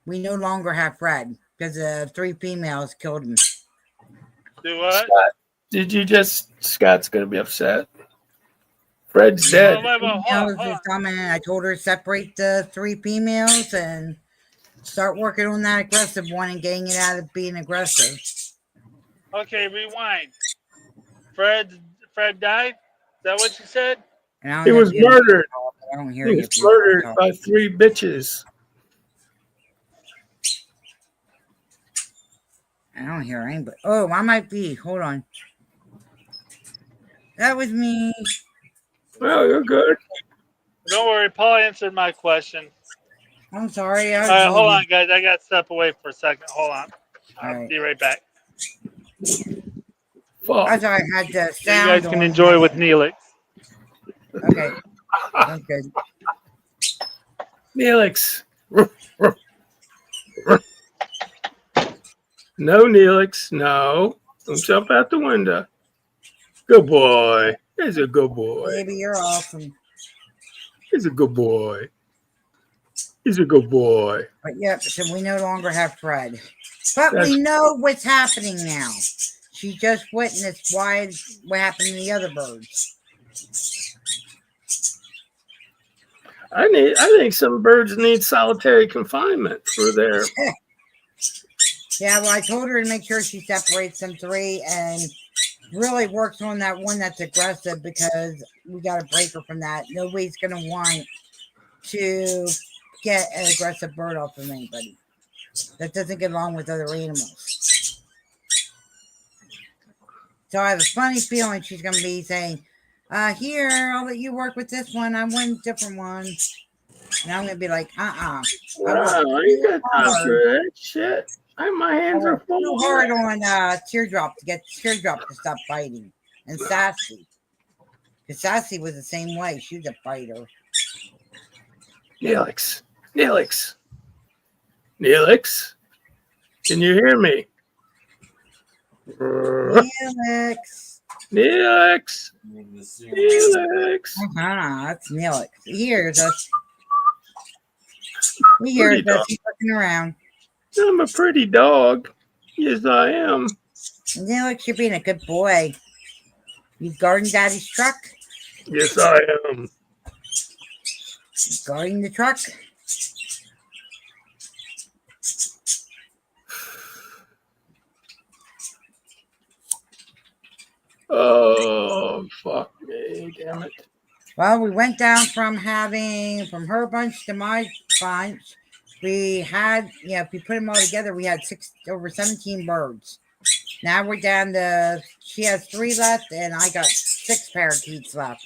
we no longer have Fred because the 3 females killed him. Do what? Scott, did you just? Scott's gonna be upset. Fred's dead. I told her to separate the 3 females and start working on that aggressive one and getting it out of being aggressive. Okay, rewind. Fred died? Is that what you said? He was murdered. I don't hear He you. was murdered by 3 bitches. I don't hear anybody. Oh, I might be. Hold on. That was me. Well, you're good. Don't worry, Paul answered my question. I'm sorry. All right, hold on, guys. I got to step away for a second. Hold on. I'll be right back. I thought I had the sound. You guys can enjoy with Neelix. Okay. That's good. Neelix. No, Neelix. No. Don't jump out the window. Good boy. He's a good boy. Baby, you're awesome. He's a good boy. He's a good boy. But yep, so we no longer have Fred. But we know what's happening now. She just witnessed what happened to the other birds. I think some birds need solitary confinement for their. Yeah, well, I told her to make sure she separates them 3 and really works on that one that's aggressive because we got to break her from that. Nobody's going to want to get an aggressive bird off of anybody that doesn't get along with other animals. So I have a funny feeling she's going to be saying, here, I'll let you work with this one. I want a different one. And I'm going to be like, Wow, you got time for that shit. My hands are full. Too hard on Teardrop to get Teardrop to stop fighting. And Sassy. Because Sassy was the same way. She was a fighter. Neelix. Neelix. Neelix. Can you hear me? Neelix. Neelix. Neelix. That's Neelix. He hears us. He hears us. He's looking around. I'm a pretty dog. Yes, I am. Neelix, you're being a good boy. You guarding Daddy's truck? Yes, I am. Guarding the truck? Oh, fuck me. Damn it. Well, we went down from from her bunch to my bunch. We had, if we put them all together, we had over 17 birds. Now we're down to, she has 3 left, and I got 6 parakeets left.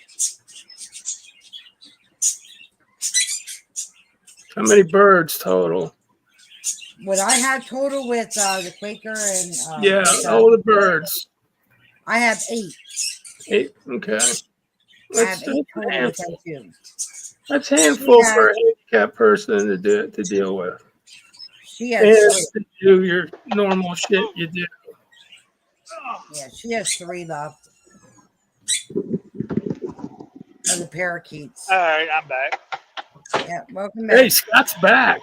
How many birds total? What I had total with the Quaker and... all the birds. I have 8. 8, okay. I have 8 total with them too. That's handful for a handicapped person to deal with. She has to do your normal shit you do. Yeah, she has 3 left. Of the parakeets. All right, I'm back. Yeah, welcome back. Hey, Scott's back.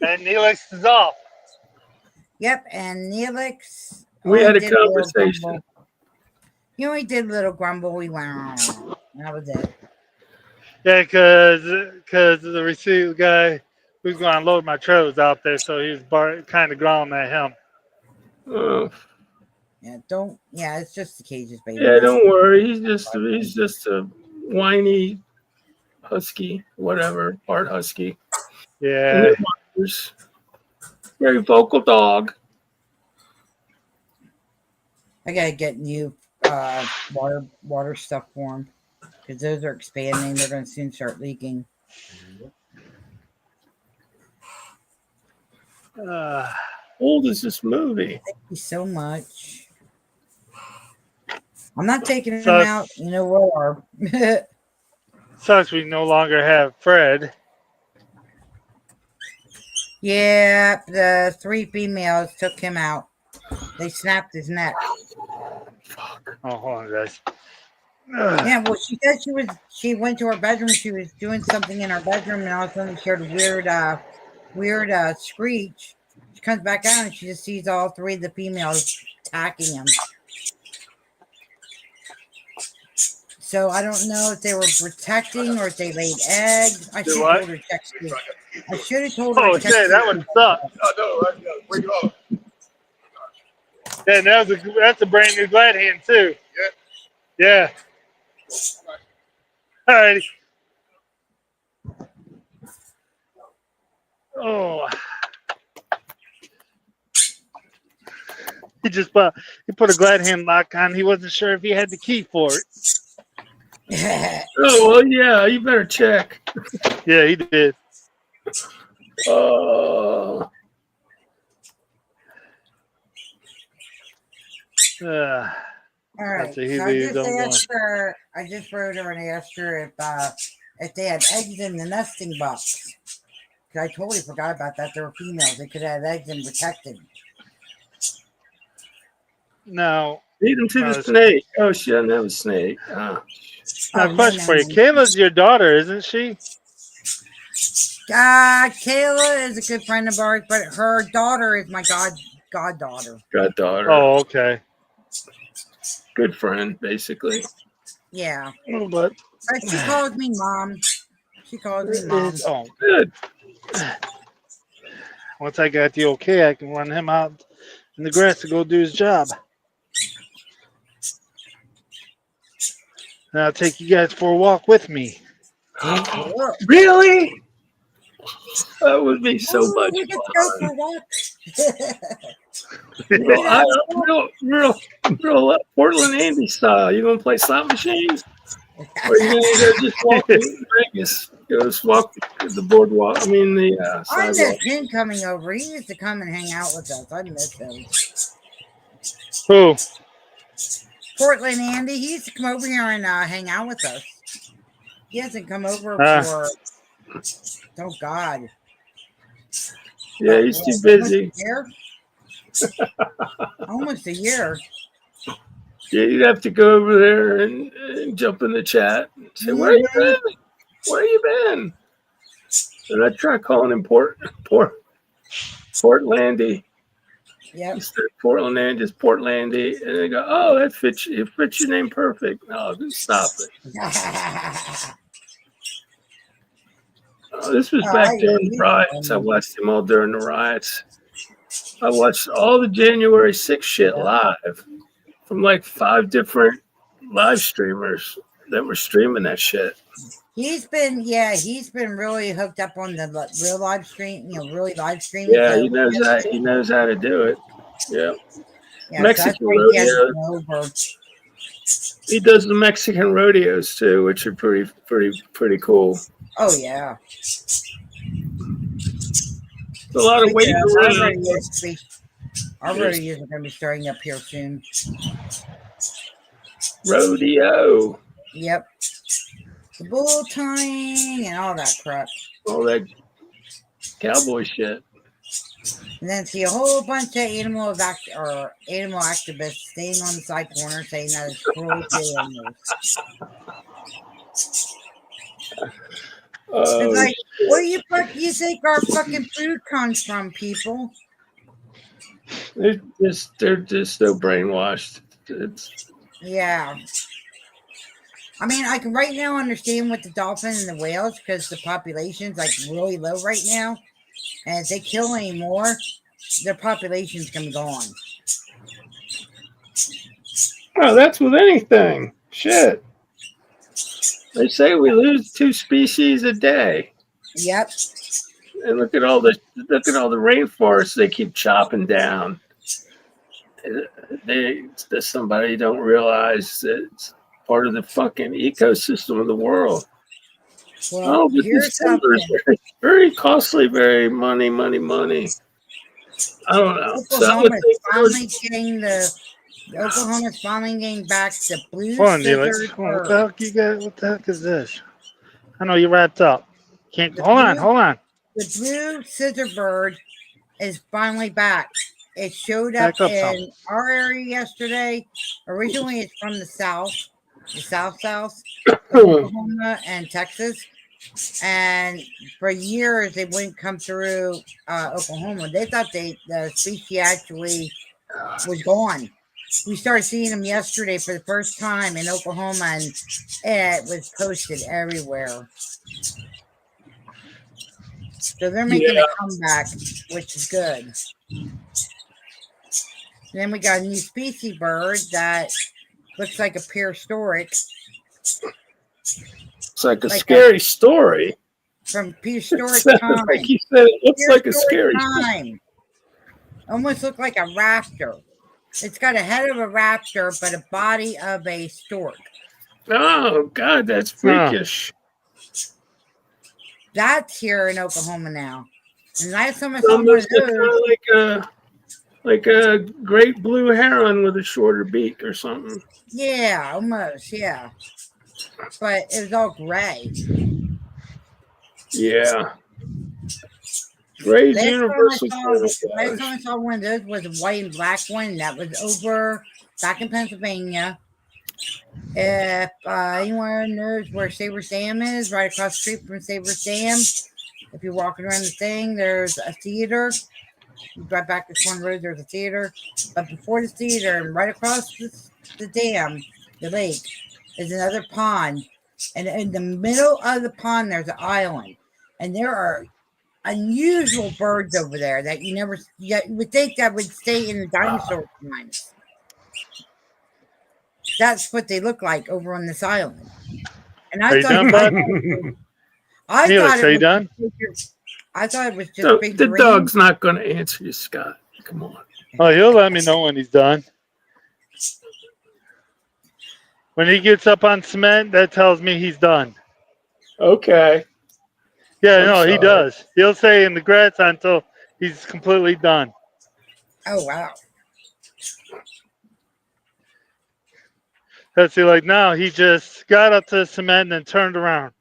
And Neelix is off. Yep, and Neelix We had only a did little conversation. grumble. He only did little grumble. We went, "Oh," that was it. Yeah, because the receiver guy who's going to load my trailers out there, so he was kind of growling at him. Oh, Yeah, don't. Yeah, it's just the cages, baby. yeah, Not don't worry. He's just a whiny husky, whatever, part husky. And Yeah. he wanders. Very vocal dog. I gotta get new water stuff for them because those are expanding. They're gonna soon start leaking. Uh, Old is this movie? Thank you so much. I'm not taking them out. sucks, You know where? sucks we no longer have Fred. Yeah, the 3 females took him out. They snapped his neck. Oh, hold on, guys. Ugh. Yeah, well, she said she went to her bedroom. She was doing something in her bedroom, and all of a sudden she heard a weird screech. She comes back out, and she just sees all 3 of the females attacking him. So I don't know if they were protecting or if they laid eggs. I should have told her to check. I should have told her Oh, to check. shit, that would suck. Yeah, that's a brand new glad hand, too. Yeah. All right. Oh. He put a glad hand lock on. He wasn't sure if he had the key for it. Oh, well, yeah, you better check. Yeah, he did. Oh, All right. So he So leaves. I'm going. I just wrote her and asked her if they had eggs in the nesting box. Because I totally forgot about that. They were females. They could have eggs and protected. Now, lead him to the snake. Oh, she doesn't have a snake. Ah. now, question for you. Kayla's your daughter, isn't she? Kayla is a good friend of ours, but her daughter is my goddaughter. Goddaughter. Oh, okay. Good friend, basically. Yeah. But she calls me mom. She calls me mom. Oh, Good. Once I got the okay, I can run him out in the grass to go do his job. And I'll take you guys for a walk with me. Really? That would be so much we could fun. go for a walk. Real Portland Andy style. You gonna play slot machines? Or you gonna go just walk in Vegas? Go just walk the boardwalk. I mean the I miss sidewalk. him coming over. He used to come and hang out with us. I miss him. Who? Portland Andy. He used to come over here and hang out with us. He hasn't come over for oh God. Yeah, he's too busy. Almost a year. Yeah, you'd have to go over there and jump in the chat and say, "Where you been? Where you been?" And I try calling him Portlandy. Yeah. Instead of Portland and just Portlandy, and they go, "Oh, that fits. It fits your name perfect." No, just stop it. Oh, this was back during the riots. I watched them all during the riots. I watched all the January 6th shit live from like 5 different live streamers that were streaming that shit. He's been really hooked up on the real live stream, really live streaming. Yeah, he knows that. He knows how to do it. Yeah. Yeah, Mexican rodeo. He does the Mexican rodeos too, which are pretty cool. Oh yeah. A lot of weight around. Our rodeos are going to be starting up here soon. Rodeo. Yep. The bull tying and all that crap. All that cowboy shit. And then see a whole bunch of animal activists staying on the side corner saying that it's cruelty to animals. It's Oh, like, where you think our fucking food comes from, people? they're just so brainwashed. It's Yeah. I mean, I can right now understand with the dolphin and the whales because the population's like really low right now. And if they kill any more, their population's gonna be gone. oh, that's with anything. Shit. They say we lose 2 species a day. Yep. And look at all the rainforests they keep chopping down. Somebody don't realize that it's part of the fucking ecosystem of the world. Well, Oh, but here's this timber is something. very costly, very money. I don't know. So I would Oklahoma's think finally getting Oklahoma's finally getting back the blue Hold on, Neelix. scissored Hold on. What the bird. heck you got? What the heck is this? I know you wrapped up. Can't. The Hold on. blue Hold on. the blue scissor bird is finally back. It showed up Back up some. in our area yesterday. Originally, it's from the south, of Oklahoma and Texas. And for years, they wouldn't come through Oklahoma. They thought the species actually was gone. We started seeing them yesterday for the first time in Oklahoma, and it was posted everywhere. So they're making a comeback, which is good. Then we got a new species bird that looks like a prehistoric. It's like a scary story. From prehistoric Sounds time. like you said it looks like a scary story. time. Almost looked like a raptor. It's got a head of a raptor, but a body of a stork. Oh God, that's freakish. That's here in Oklahoma now. And last time I saw one of Almost those, kind of like a great blue heron with a shorter beak or something. yeah, almost, yeah. But it was all gray. Yeah. Gray's Last universal. time I saw one of those was a white and black one that was over back in Pennsylvania. If anyone knows where Sabre Dam is, right across the street from Sabre Dam, if you're walking around the thing, there's a theater. You drive back this one road, there's a theater. But before the theater and right across the dam, the lake, is another pond. And in the middle of the pond, there's an island. And there are unusual birds over there that you would think that would stay in the dinosaur times. That's what they look like over on this island. And I Are you done, bud? Neelix, are you done? I thought it was just big. The dog's not going to answer you, Scott. Come on. Oh, he'll let me know when he's done. When he gets up on cement, that tells me he's done. Okay. Yeah, I'm no, sorry. he does. He'll say in the grass until he's completely done. Oh, wow. That's like now he just got up to the cement and then turned around.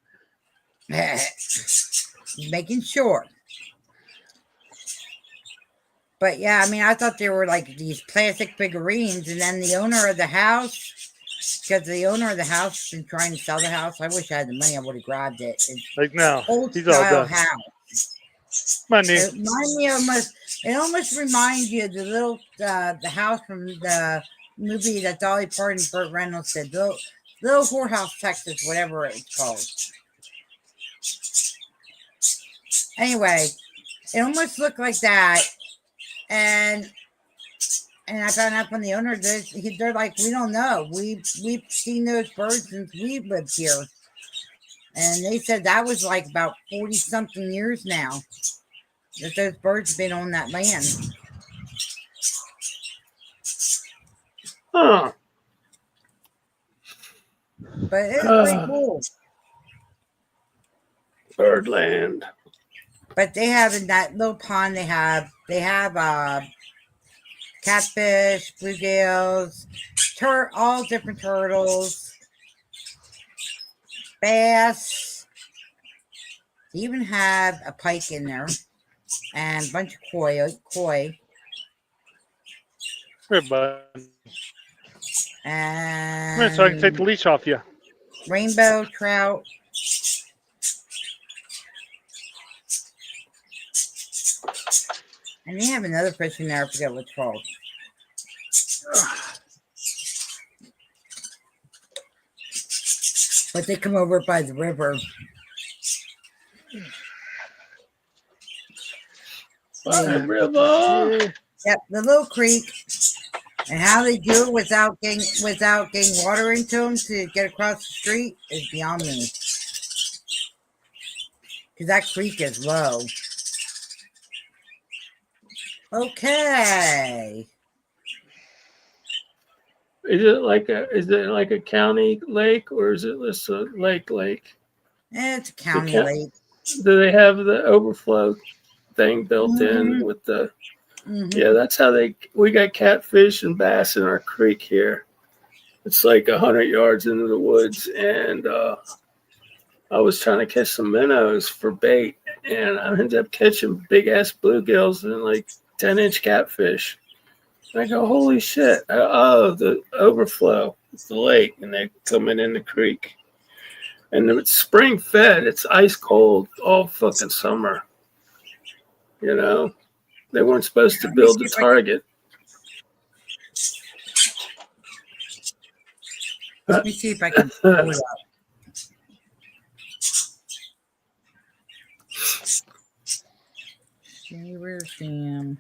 Making sure. But yeah, I mean, I thought they were like these plastic figurines, and then the owner of the house, because the owner of the house has been trying to sell the house. I wish I had the money; I would have grabbed it. It's Like now, old he's all style done. house. Come on, Neil. It almost reminds you of the little the house from the movie that Dolly Parton and Burt Reynolds did, little Whorehouse, Texas, whatever it's called. Anyway, it almost looked like that, and I found out from the owner that they're like, we don't know. We've seen those birds since we've lived here, and they said that was like about 40 something years now that those birds have been on that land. Huh. But it's pretty cool. Birdland. But they have in that little pond, they have catfish, bluegills, all different turtles, bass. They even have a pike in there and a bunch of koi. Here, bud. And Come here so I can take the leash off you. rainbow trout. And they have another fish in there. I forget what it's called. But they come over by the river. By the Yeah. river. Yeah. Yep, the little creek. And how they do it without getting water into them to get across the street is beyond me. Because that creek is low. Okay. Is it like a county lake or is it just a lake? It's a The county ca- lake. Do they have the overflow thing built in Mhm. with the? Mhm. Yeah, that's how we got catfish and bass in our creek here. It's like 100 yards into the woods, and I was trying to catch some minnows for bait, and I ended up catching big ass bluegills and like 10-inch catfish. And I go, holy shit! Oh, the overflow, it's the lake, and they're coming in the creek. And it's spring fed. It's ice cold all fucking summer. You know, they weren't supposed to Let me build see a if I can. target. Let me see if I can pull it up. See, where's Sam?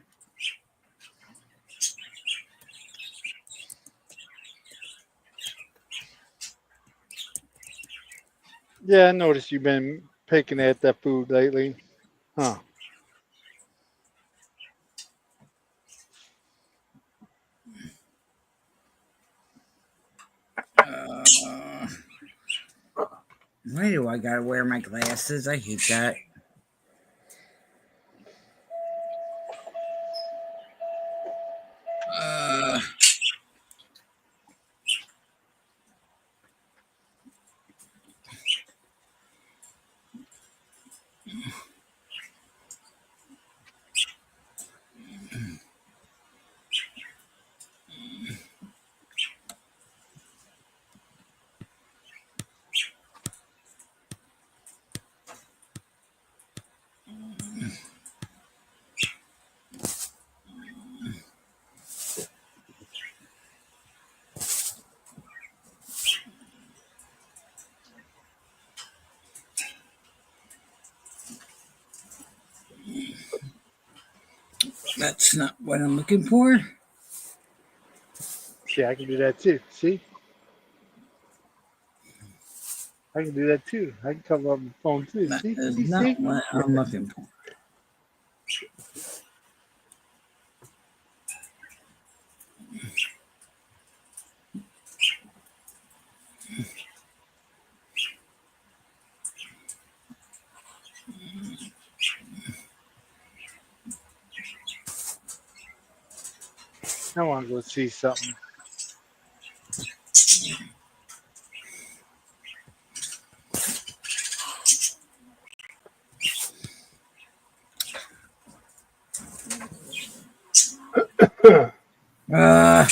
Yeah, I noticed you've been picking at that food lately. Huh. Why do I gotta wear my glasses? I hate that. Uh, that's not what I'm looking for. See, I can do that too. See? I can do that too. I can cover up the phone too. That See? is See? not See? what I'm looking for. I want to go see something. Uh,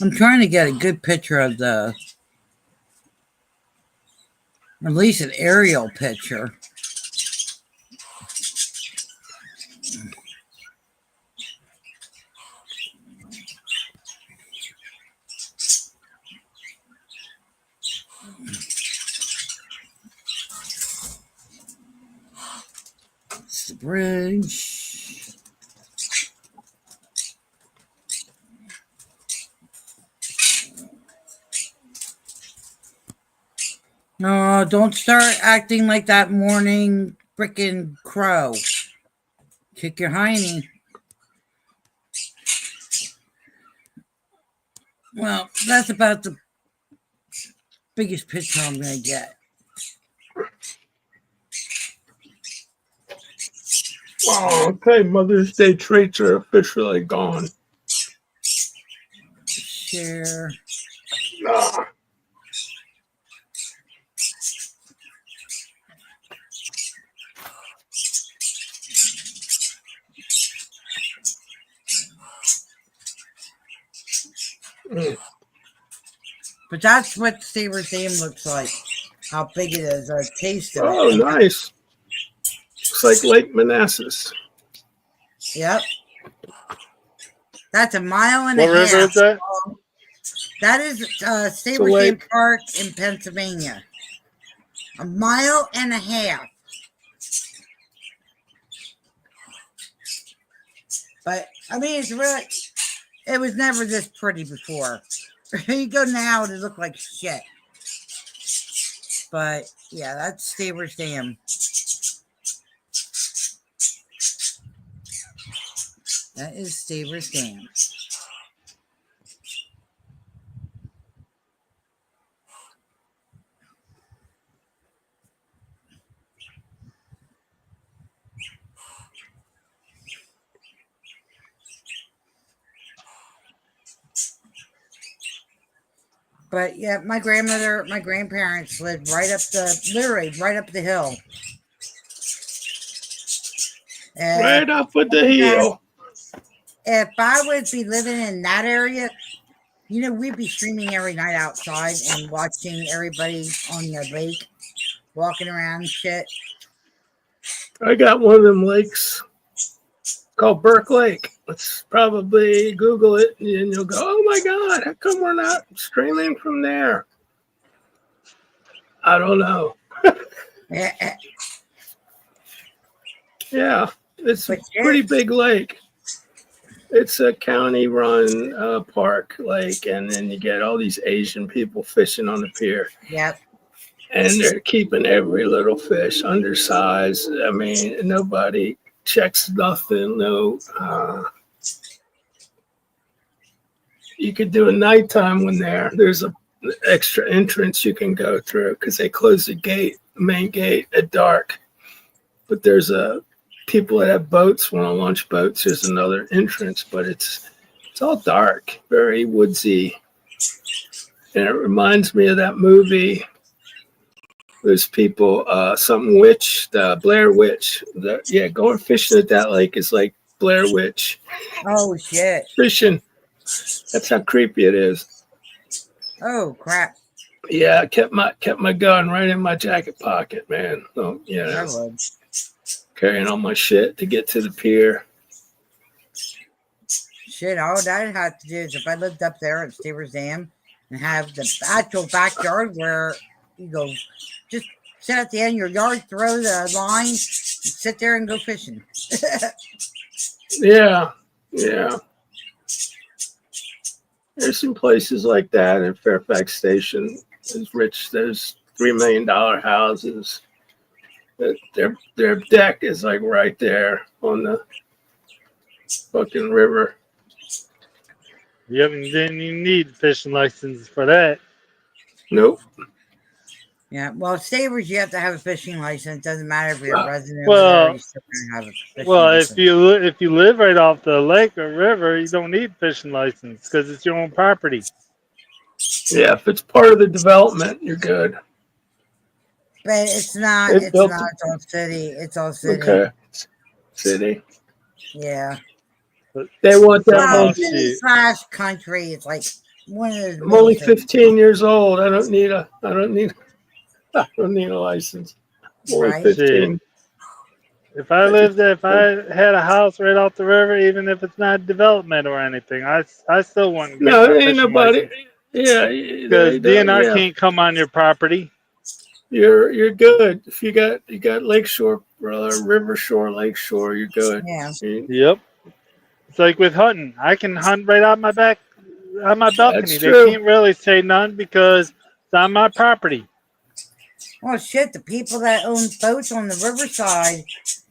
I'm trying to get a good picture of at least an aerial picture. It's the bridge. No, don't start acting like that morning freaking crow. Kick your hiney. Well, that's about the biggest picture I'm going to get. Oh, okay, Mother's Day treats are officially gone. Share. Ah. Mm. But that's what Saber's Dam looks like. How big it is, a taste of Oh, it. nice. Looks like Lake Manassas. Yep. That's a mile and What a river half. is that? That is Saber's Dam lake. Park in Pennsylvania. A mile and a half. But I mean, it's really. It was never this pretty before. You go now, it look like shit. But yeah, that's Saber's Dam. That is Saber's Dam. But yeah, my grandparents lived literally right up the hill. And Right up with the heel. if I would be living in that area, we'd be streaming every night outside and watching everybody on the lake walking around and shit. I got one of them lakes called Burke Lake. Let's probably Google it and you'll go, oh my God, how come we're not streaming from there? I don't know. Yeah, it's a pretty big lake. It's a county-run park lake, and then you get all these Asian people fishing on the pier. Yep. And they're keeping every little fish undersized. I mean, nobody checks nothing. No, you could do a nighttime when there's a extra entrance you can go through because they close the main gate at dark. But there's people that have boats want to launch boats. There's another entrance, but it's all dark, very woodsy, and it reminds me of that movie. Those people, something witch, the Blair Witch. Going fishing at that lake is like Blair Witch. Oh shit! Fishing. That's how creepy it is. Oh crap! Yeah, I kept my gun right in my jacket pocket, man. So, I would. Carrying all my shit to get to the pier. Shit, all I'd have to do is if I lived up there at Saber's Dam and have the actual backyard where you go, just sit at the end of your yard, throw the line, sit there and go fishing. Yeah. There's some places like that in Fairfax Station. There's $3 million houses. Their deck is like right there on the fucking river. You didn't even need fishing license for that. Nope. Yeah, well, Savers, you have to have a fishing license. Doesn't matter if you're a resident Well, over there. You still have a fishing license. if you live right off the lake or river, you don't need fishing license because it's your own property. Yeah, if it's part of the development, you're good. But it's not. It's all city. It's all city. Okay. City. Yeah. They want that. Well, city / country. It's like one of those. I'm only 15 years old. I don't need a license. I'm only 15. If I had a house right off the river, even if it's not development or anything, I still wouldn't get No, my ain't nobody. license. Yeah, because DNR can't come on your property. You're good. If you got lakeshore, river shore, lakeshore, you're good. Yeah. Yep. It's like with hunting. I can hunt right out my back, on my balcony. That's They true. can't really say none because it's on my property. Well, shit, the people that own boats on the riverside,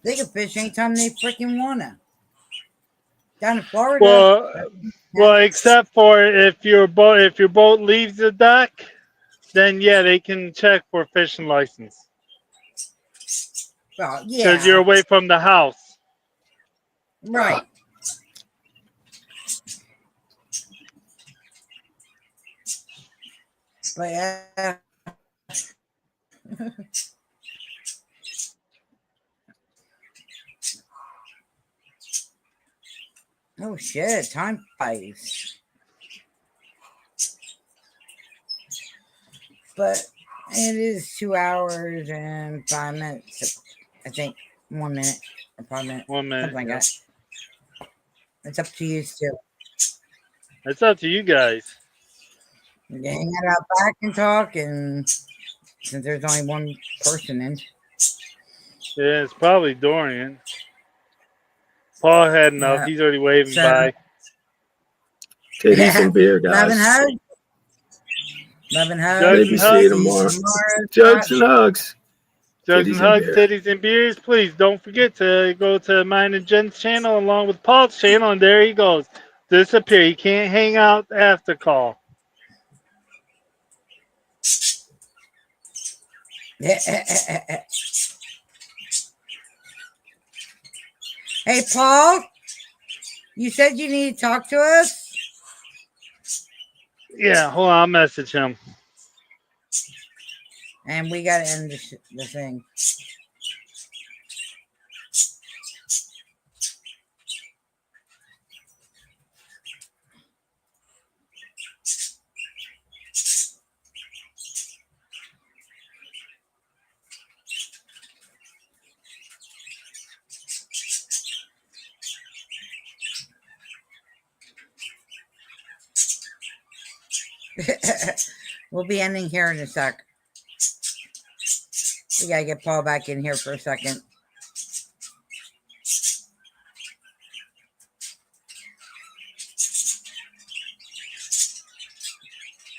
they can fish anytime they freaking wanna. Down in Florida. Well, except for if your boat leaves the dock, then yeah, they can check for fishing license. Well, yeah. Because you're away from the house. Right. But yeah. Oh shit, time flies. but it is 2 hours and 5 minutes. I think 1 minute or 5 minutes, 1 minute. something like Yeah. that. It's up to you too. It's up to you guys. You can hang out back and talk, and since there's only one person in, Yeah, it's probably Dorian. Paul had enough. yeah. He's already waving So, by. Titties and beer, love and guys. hugs. Love and hugs. Jugs Maybe and see you hugs. tomorrow. Tomorrow, Jugs and hugs. Jugs and Titties and hugs, beer. titties and beers. Please don't forget to go to mine and Jen's channel along with Paul's channel, and there he goes. Disappear. He can't hang out after call. Hey, Paul, you said you need to talk to us? Yeah, hold on. I'll message him. And we got to end the thing. We'll be ending here in a sec. We got to get Paul back in here for a second.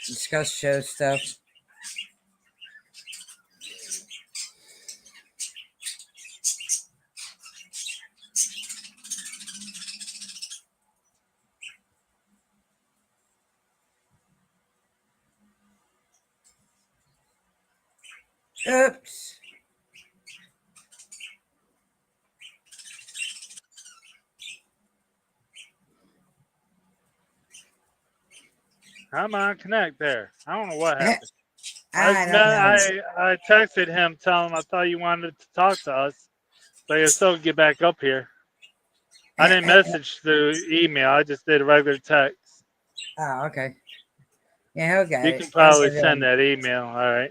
Discuss show stuff. Oops. Come on, connect there. I don't know what happened. I don't know. I texted him telling him I thought you wanted to talk to us, but I still get back up here. I didn't message through email. I just did a regular text. Oh, okay. Yeah, he'll get You it. can probably He'll get send that email. All right.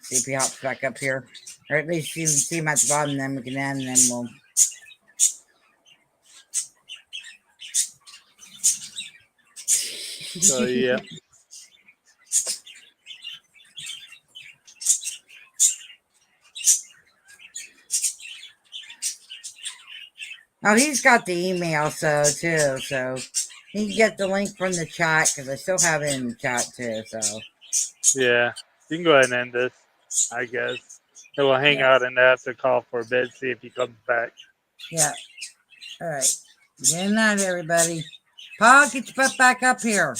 See if he hops back up here. Or at least see him at the bottom, then we can end, and then we'll. So, yeah. Oh, he's got the email, so too. So he can get the link from the chat because I still have it in the chat too. So Yeah. You can go ahead and end this, I guess. And we'll hang out and after call for a bit, see if he comes back. yeah. All right. Good night, everybody. Paul, get your butt back up here.